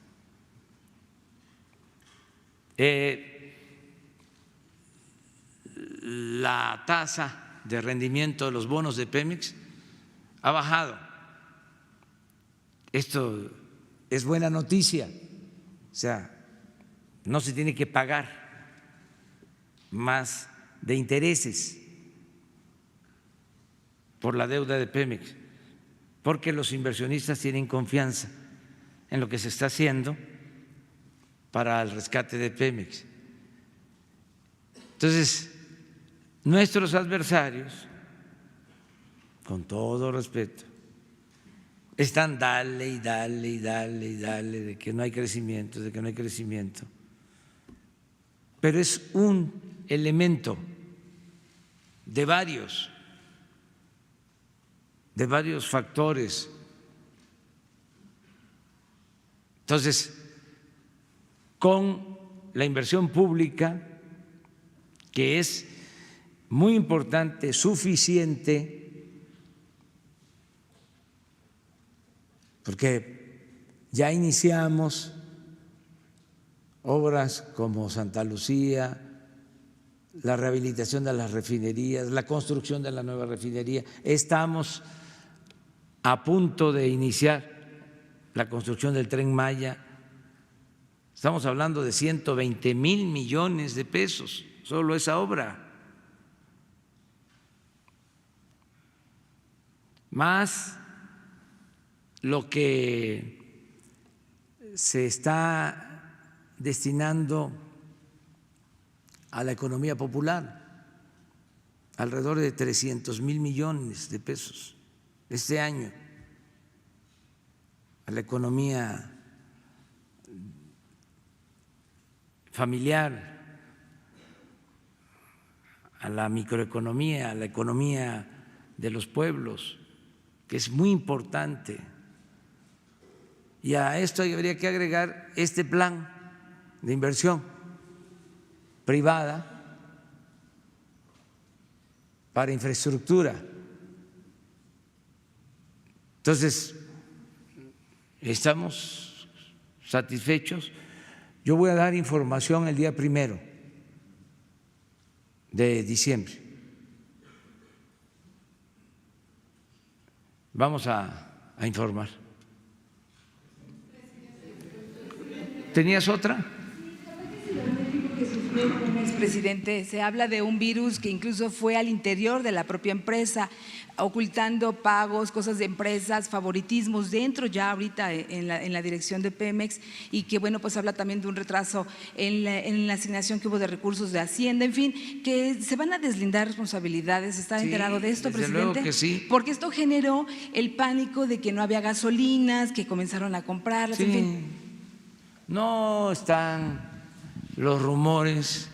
La tasa de rendimiento de los bonos de Pemex ha bajado. Esto es buena noticia, o sea, no se tiene que pagar más de intereses por la deuda de Pemex, porque los inversionistas tienen confianza en lo que se está haciendo para el rescate de Pemex. Entonces, nuestros adversarios, con todo respeto, están dale y dale y dale y dale de que no hay crecimiento, de que no hay crecimiento. Pero es un elemento de varios factores. Entonces, con la inversión pública, que es muy importante, suficiente, porque ya iniciamos obras como Santa Lucía, la rehabilitación de las refinerías, la construcción de la nueva refinería. Estamos a punto de iniciar la construcción del Tren Maya. Estamos hablando de 120,000 millones de pesos, solo esa obra. Más lo que se está destinando a la economía popular, alrededor de 300,000 millones de pesos este año, a la economía familiar, a la microeconomía, a la economía de los pueblos, que es muy importante. Y a esto habría que agregar este plan de inversión privada para infraestructura. Entonces, estamos satisfechos. Yo voy a dar información el día 1 de diciembre. Vamos a informar. ¿Tenías otra? Presidente, se habla de un virus que incluso fue al interior de la propia empresa, ocultando pagos, cosas de empresas, favoritismos dentro ya ahorita en la dirección de Pemex, y que bueno, pues habla también de un retraso en la asignación que hubo de recursos de Hacienda, en fin, que se van a deslindar responsabilidades. ¿Está enterado de esto, desde presidente? Luego que sí. Porque esto generó el pánico de que no había gasolinas, que comenzaron a comprarlas, Sí. en fin. No están los rumores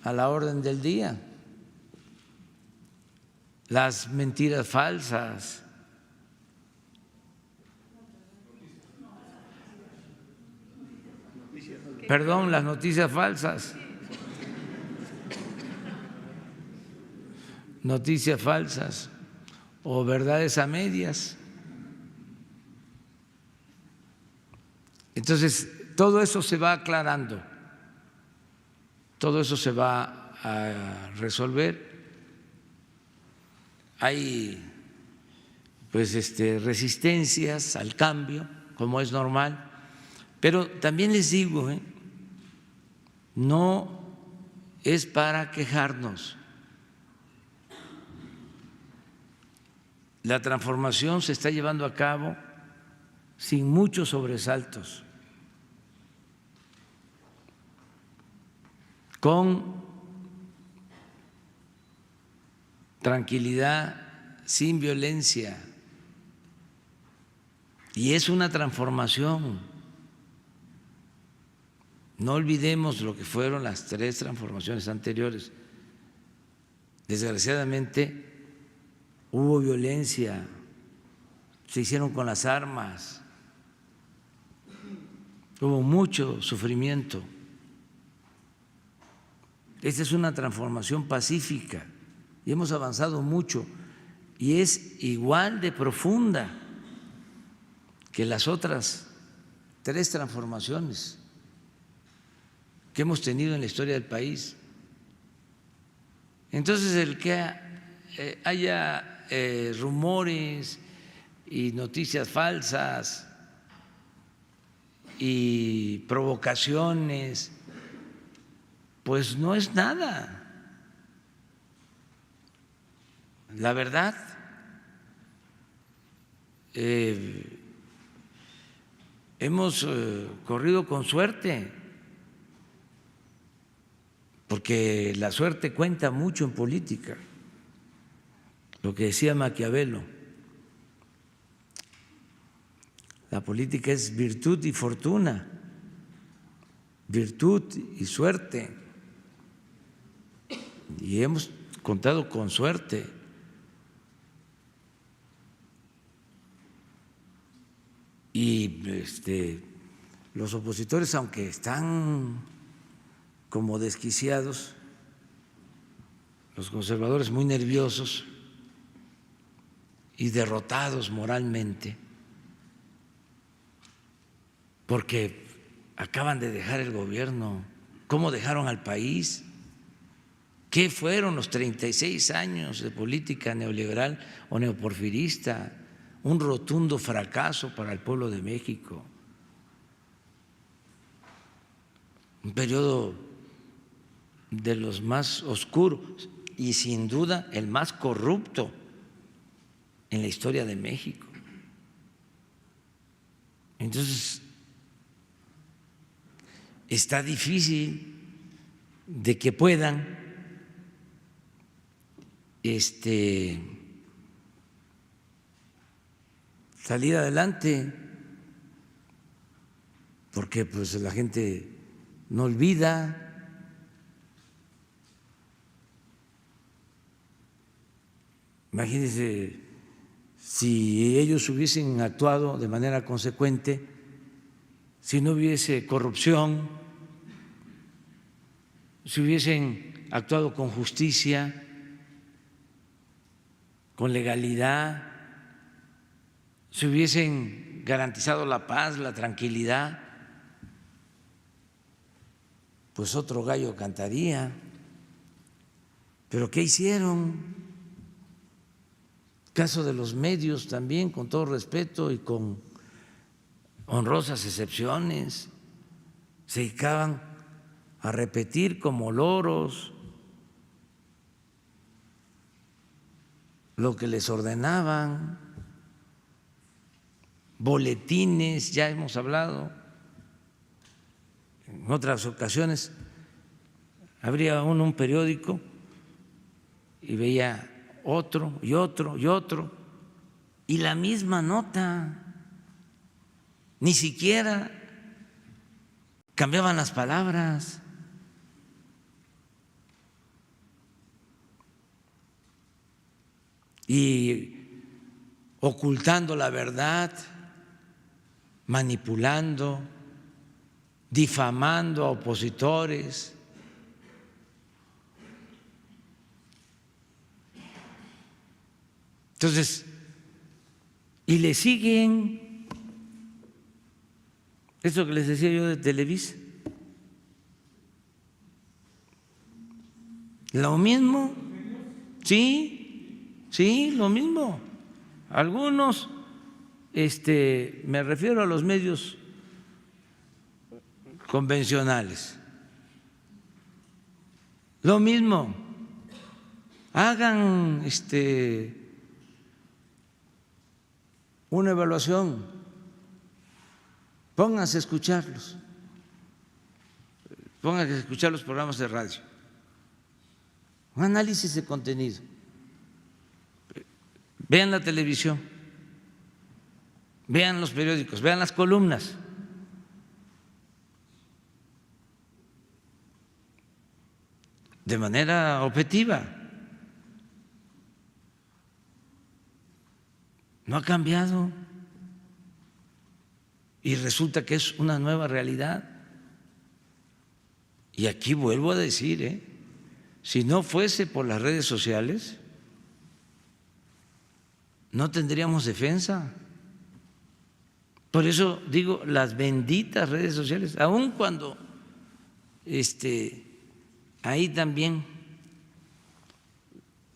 a la orden del día, las mentiras falsas. Perdón, las noticias falsas. Noticias falsas o verdades a medias. Entonces, todo eso se va aclarando, todo eso se va a resolver. Hay pues resistencias al cambio, como es normal, pero también les digo, no es para quejarnos. La transformación se está llevando a cabo sin muchos sobresaltos, con tranquilidad, sin violencia. Y es una transformación. No olvidemos lo que fueron las 3 transformaciones anteriores. Desgraciadamente hubo violencia, se hicieron con las armas, hubo mucho sufrimiento. Esta es una transformación pacífica y hemos avanzado mucho y es igual de profunda que las otras 3 transformaciones que hemos tenido en la historia del país. Entonces, el que haya rumores y noticias falsas y provocaciones, pues no es nada. La verdad, hemos corrido con suerte, porque la suerte cuenta mucho en política, lo que decía Maquiavelo, la política es virtud y fortuna, virtud y suerte, y hemos contado con suerte. Y los opositores, aunque están como desquiciados, los conservadores muy nerviosos y derrotados moralmente, porque acaban de dejar el gobierno. ¿Cómo dejaron al país? ¿Qué fueron los 36 años de política neoliberal o neoporfirista? Un rotundo fracaso para el pueblo de México, un periodo de los más oscuros y sin duda el más corrupto en la historia de México. Entonces, está difícil de que puedan salir adelante, porque pues la gente no olvida. Imagínense si ellos hubiesen actuado de manera consecuente, si no hubiese corrupción, si hubiesen actuado con justicia, con legalidad, si hubiesen garantizado la paz, la tranquilidad, pues otro gallo cantaría. ¿Pero qué hicieron? Caso de los medios también, con todo respeto y con honrosas excepciones, se dedicaban a repetir como loros lo que les ordenaban, boletines, ya hemos hablado en otras ocasiones. Abría uno un periódico y veía otro y otro y otro, y la misma nota, ni siquiera cambiaban las palabras. Y ocultando la verdad, manipulando, difamando a opositores. Entonces, y le siguen, eso que les decía yo de Televisa, Lo mismo, sí, lo mismo. Algunos, me refiero a los medios convencionales. Lo mismo, hagan una evaluación, pónganse a escucharlos, pónganse a escuchar los programas de radio, un análisis de contenido, vean la televisión, vean los periódicos, vean las columnas. De manera objetiva. No ha cambiado. Y resulta que es una nueva realidad. Y aquí vuelvo a decir, si no fuese por las redes sociales, no tendríamos defensa. Por eso digo, las benditas redes sociales, aun cuando ahí también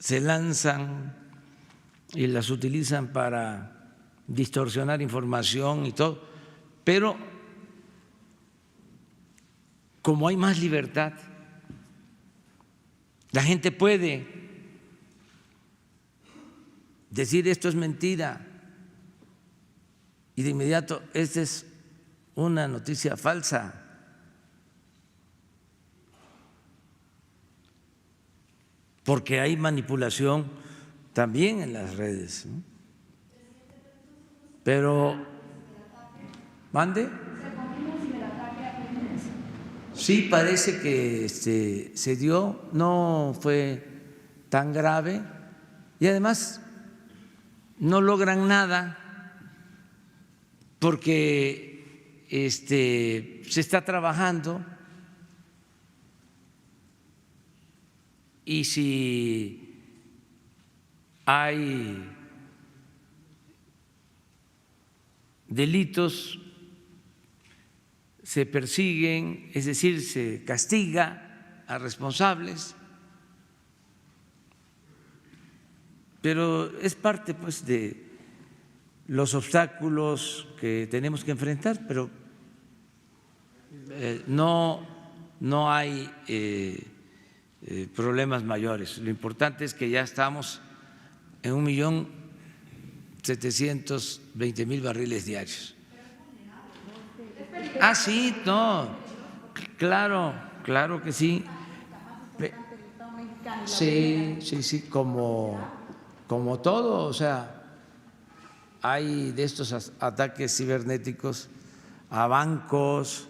se lanzan y las utilizan para distorsionar información y todo, pero como hay más libertad, la gente puede decir esto es mentira y de inmediato esta es una noticia falsa. Porque hay manipulación también en las redes, ¿no? Pero, ¿mande? Sí, parece que se dio, no fue tan grave y además no logran nada porque se está trabajando. Y si hay delitos, se persiguen, es decir, se castiga a responsables, pero es parte pues de los obstáculos que tenemos que enfrentar, pero no hay problemas mayores. Lo importante es que ya estamos en 1.720.000 barriles diarios. Ah, sí, no, claro que sí. Sí, como todo, o sea, hay de estos ataques cibernéticos a bancos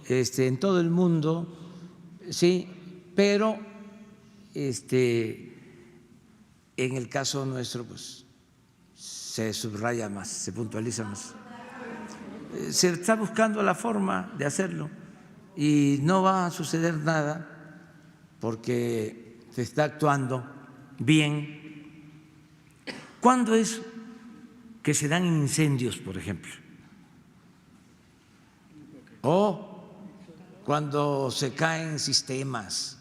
en todo el mundo, sí. Pero en el caso nuestro pues se subraya más, se puntualiza más. Se está buscando la forma de hacerlo y no va a suceder nada porque se está actuando bien. ¿Cuándo es que se dan incendios, por ejemplo? O cuando se caen sistemas.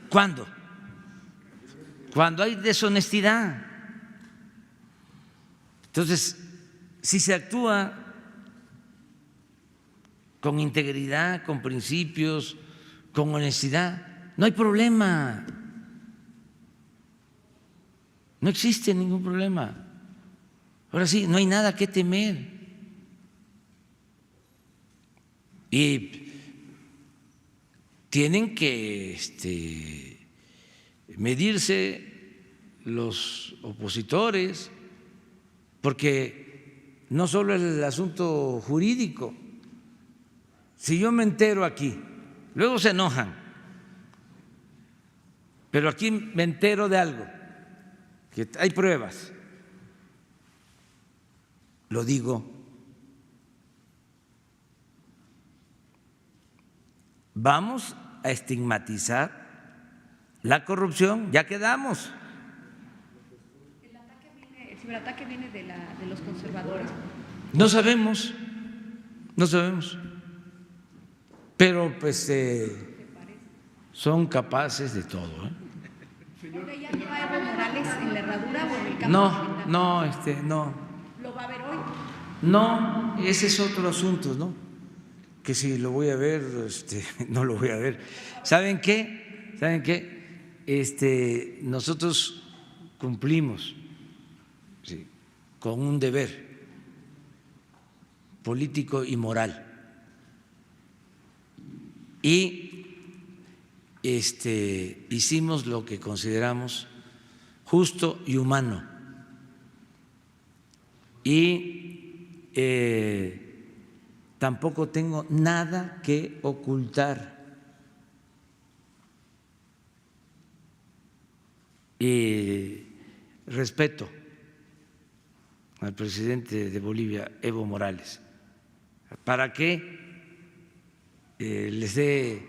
¿Cuándo? Cuando hay deshonestidad. Entonces, si se actúa con integridad, con principios, con honestidad, no hay problema. No existe ningún problema. Ahora sí, no hay nada que temer. Y tienen que medirse los opositores, porque no solo es el asunto jurídico. Si yo me entero aquí, luego se enojan, pero aquí me entero de algo, que hay pruebas, lo digo. Vamos a estigmatizar la corrupción, ya quedamos. ¿El ciberataque viene de los conservadores? No sabemos, pero pues son capaces de todo, ¿eh? Oiga, ¿ya no hay Evo Morales en la herradura o en el campo? No. ¿Lo va a ver hoy? No, ese es otro asunto, ¿no? Que si lo voy a ver, no lo voy a ver. ¿Saben qué? Nosotros cumplimos, sí, con un deber político y moral. Y hicimos lo que consideramos justo y humano. Y tampoco tengo nada que ocultar. Y respeto al presidente de Bolivia, Evo Morales, para que les dé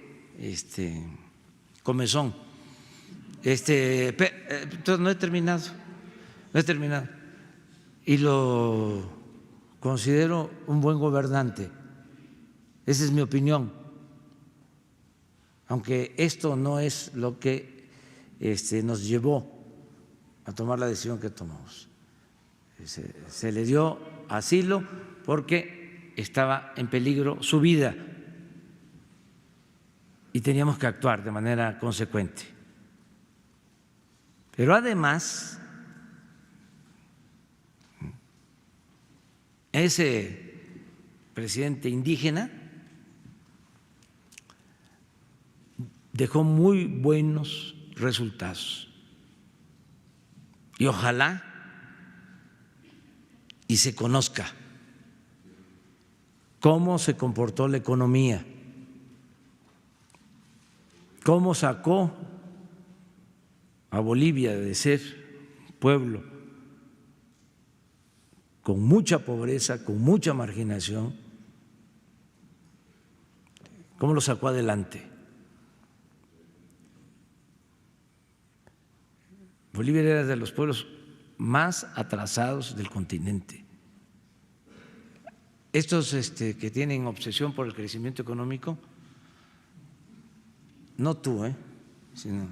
comezón. No he terminado. Y lo considero un buen gobernante. Esa es mi opinión. Aunque esto no es lo que nos llevó a tomar la decisión que tomamos. Se le dio asilo porque estaba en peligro su vida y teníamos que actuar de manera consecuente. Pero además, ese presidente indígena dejó muy buenos resultados y ojalá y se conozca cómo se comportó la economía, cómo sacó a Bolivia de ser un pueblo con mucha pobreza, con mucha marginación, cómo lo sacó adelante. Bolivia era de los pueblos más atrasados del continente. Estos que tienen obsesión por el crecimiento económico, no tú, sino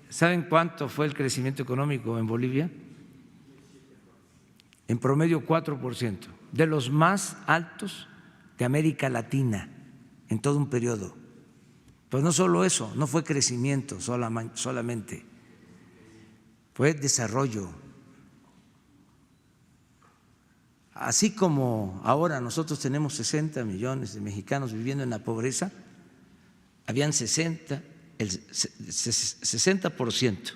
¿saben cuánto fue el crecimiento económico en Bolivia? En promedio 4%, de los más altos de América Latina en todo un periodo. Pues no solo eso, no fue crecimiento solamente, fue desarrollo. Así como ahora nosotros tenemos 60 millones de mexicanos viviendo en la pobreza, habían el 60%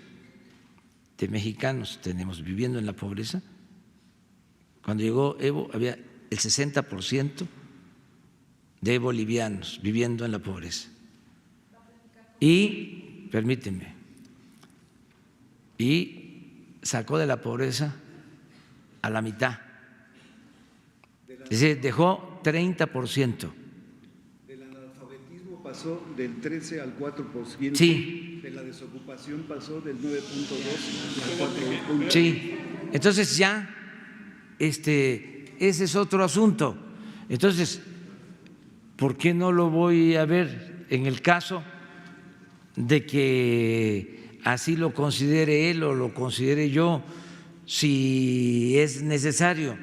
de mexicanos tenemos viviendo en la pobreza. Cuando llegó Evo había el 60% de bolivianos viviendo en la pobreza. Y, permíteme, y sacó de la pobreza a la mitad. Es decir, dejó 30%. Del analfabetismo pasó del 13 al 4%. Sí. De la desocupación pasó del 9.2 al 4%. Sí. Entonces ya, ese es otro asunto. Entonces, ¿por qué no lo voy a ver en el caso de que así lo considere él o lo considere yo, si es necesario?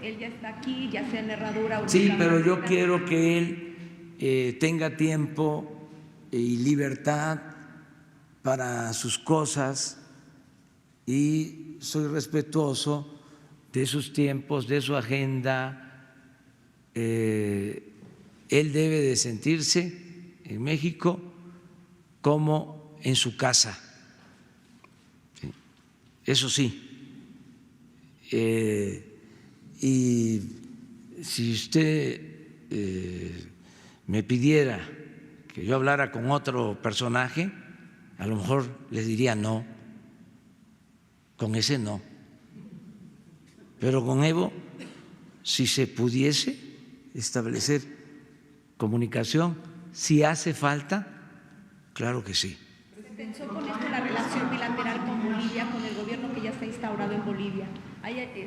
Él ya está aquí, ya sea en la herradura. Sí, pero yo quiero que él tenga tiempo y libertad para sus cosas y soy respetuoso de sus tiempos, de su agenda. Él debe de sentirse en México como en su casa. Eso sí. Y si usted me pidiera que yo hablara con otro personaje, a lo mejor les diría no, con ese no. Pero con Evo, si se pudiese establecer comunicación, si hace falta, claro que sí. ¿Se pensó con esto la relación bilateral con Bolivia, con el gobierno que ya está instaurado en Bolivia?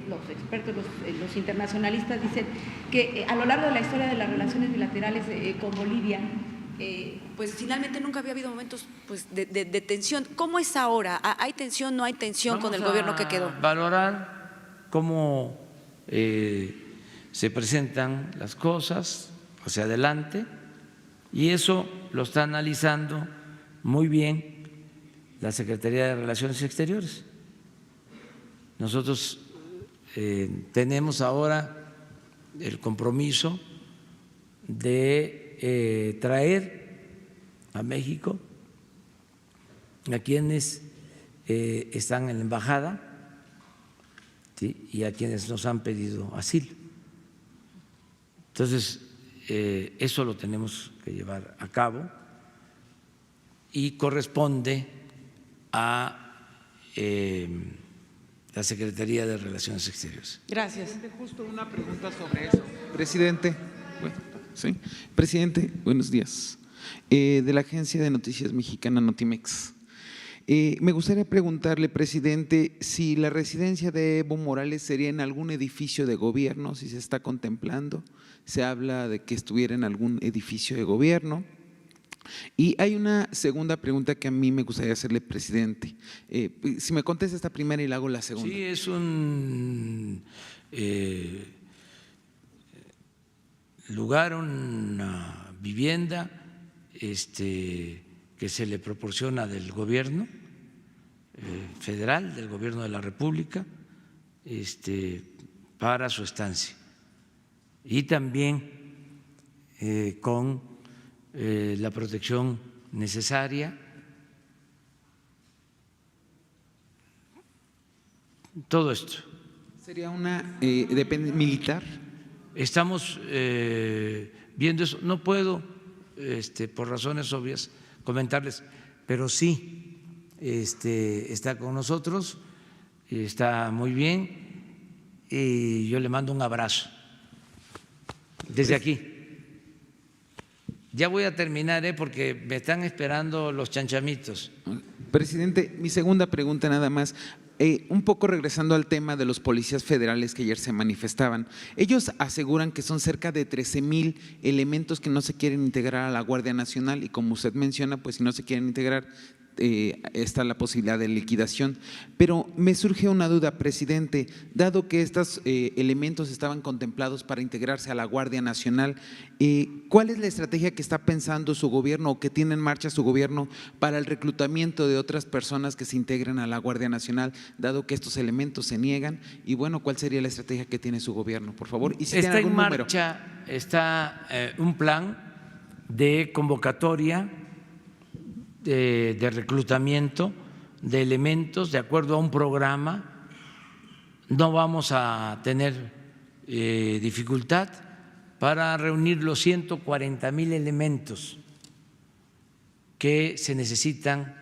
los expertos, los internacionalistas dicen que a lo largo de la historia de las relaciones bilaterales con Bolivia, pues finalmente nunca había habido momentos pues, de tensión. ¿Cómo es ahora? ¿Hay tensión, no hay tensión con el gobierno que quedó? Valorar cómo se presentan las cosas hacia adelante, y eso lo está analizando muy bien la Secretaría de Relaciones Exteriores. Nosotros tenemos ahora el compromiso de traer a México a quienes están en la embajada, ¿sí?, y a quienes nos han pedido asilo. Entonces, eso lo tenemos que llevar a cabo y corresponde a la Secretaría de Relaciones Exteriores. Gracias. Justo una pregunta sobre eso. Presidente, bueno, ¿sí? Presidente, buenos días. De la agencia de noticias mexicana Notimex. Me gustaría preguntarle, presidente, si la residencia de Evo Morales sería en algún edificio de gobierno, si se está contemplando. Se habla de que estuviera en algún edificio de gobierno. Y hay una segunda pregunta que a mí me gustaría hacerle, presidente. Si me contesta esta primera y le hago la segunda. Sí, es un lugar, una vivienda que se le proporciona del gobierno federal, del gobierno de la República, para su estancia. Y también con la protección necesaria. Todo esto. ¿Sería una militar? Estamos viendo eso. No puedo, por razones obvias, comentarles, pero sí está con nosotros, está muy bien, y yo le mando un abrazo desde aquí. Ya voy a terminar, porque me están esperando los chanchamitos. Presidente, mi segunda pregunta nada más. Un poco regresando al tema de los policías federales que ayer se manifestaban. Ellos aseguran que son cerca de 13,000 elementos que no se quieren integrar a la Guardia Nacional, y como usted menciona, pues si no se quieren integrar, está la posibilidad de liquidación. Pero me surge una duda, presidente, dado que estos elementos estaban contemplados para integrarse a la Guardia Nacional, ¿cuál es la estrategia que está pensando su gobierno o que tiene en marcha su gobierno para el reclutamiento de otras personas que se integren a la Guardia Nacional, dado que estos elementos se niegan? Y bueno, ¿cuál sería la estrategia que tiene su gobierno, por favor? Y si está tiene algún en marcha, número. Está un plan de convocatoria de reclutamiento de elementos de acuerdo a un programa. No vamos a tener dificultad para reunir los 140,000 elementos que se necesitan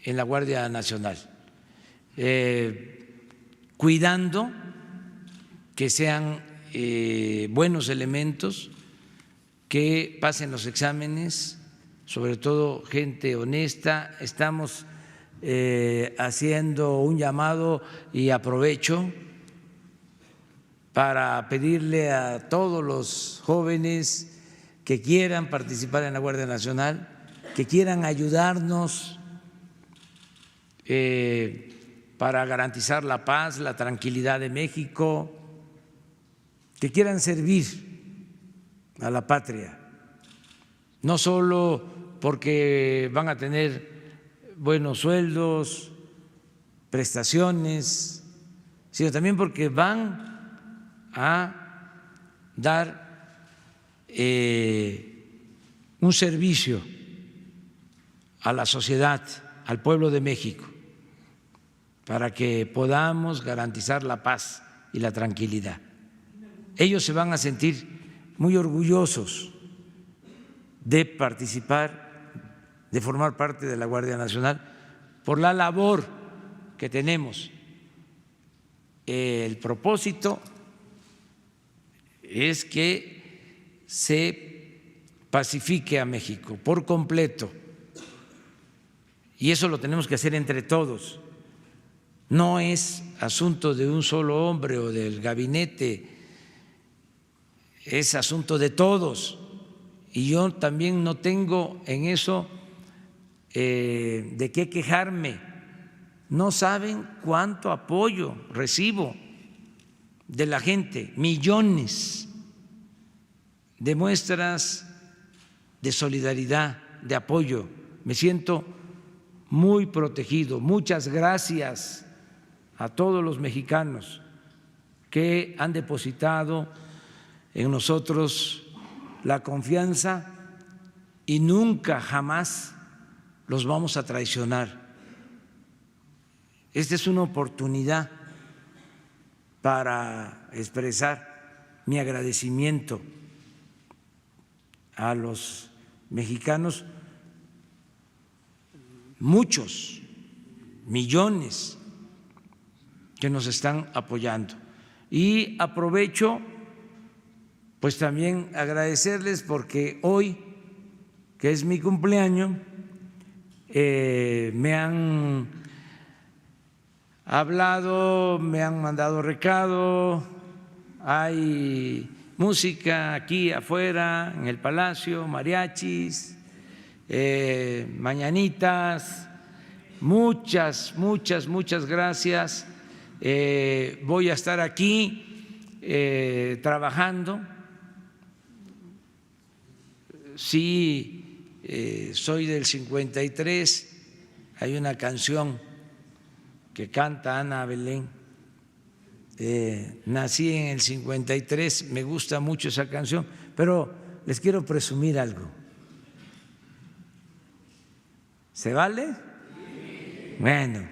en la Guardia Nacional, cuidando que sean buenos elementos, que pasen los exámenes, sobre todo gente honesta. Estamos haciendo un llamado, y aprovecho para pedirle a todos los jóvenes que quieran participar en la Guardia Nacional, que quieran ayudarnos para garantizar la paz, la tranquilidad de México, que quieran servir a la patria, no solo porque van a tener buenos sueldos, prestaciones, sino también porque van a dar un servicio a la sociedad, al pueblo de México, para que podamos garantizar la paz y la tranquilidad. Ellos se van a sentir muy orgullosos de participar, de formar parte de la Guardia Nacional, por la labor que tenemos. El propósito es que se pacifique a México por completo, y eso lo tenemos que hacer entre todos. No es asunto de un solo hombre o del gabinete, es asunto de todos. Y yo también no tengo en eso de qué quejarme. No saben cuánto apoyo recibo de la gente, millones de muestras de solidaridad, de apoyo. Me siento muy protegido. Muchas gracias a todos los mexicanos que han depositado en nosotros la confianza y nunca, jamás los vamos a traicionar. Esta es una oportunidad para expresar mi agradecimiento a los mexicanos, muchos, millones que nos están apoyando. Y aprovecho pues también agradecerles porque hoy, que es mi cumpleaños, me han hablado, me han mandado recado, hay música aquí afuera en el Palacio, mariachis, mañanitas, muchas gracias. Voy a estar aquí trabajando. Sí, soy del 53, hay una canción que canta Ana Belén, nací en el 53, me gusta mucho esa canción, pero les quiero presumir algo. ¿Se vale? Bueno,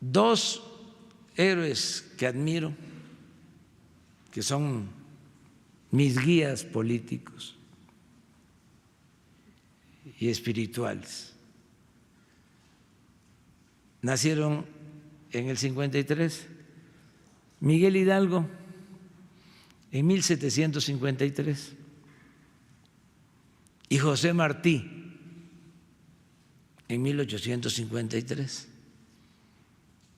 dos héroes que admiro, que son mis guías políticos y espirituales, nacieron en el 53, Miguel Hidalgo en 1753 y José Martí en 1853.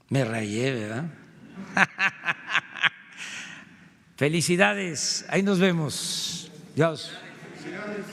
Me rayé, ¿verdad? Felicidades, ahí nos vemos. Dios. Felicidades.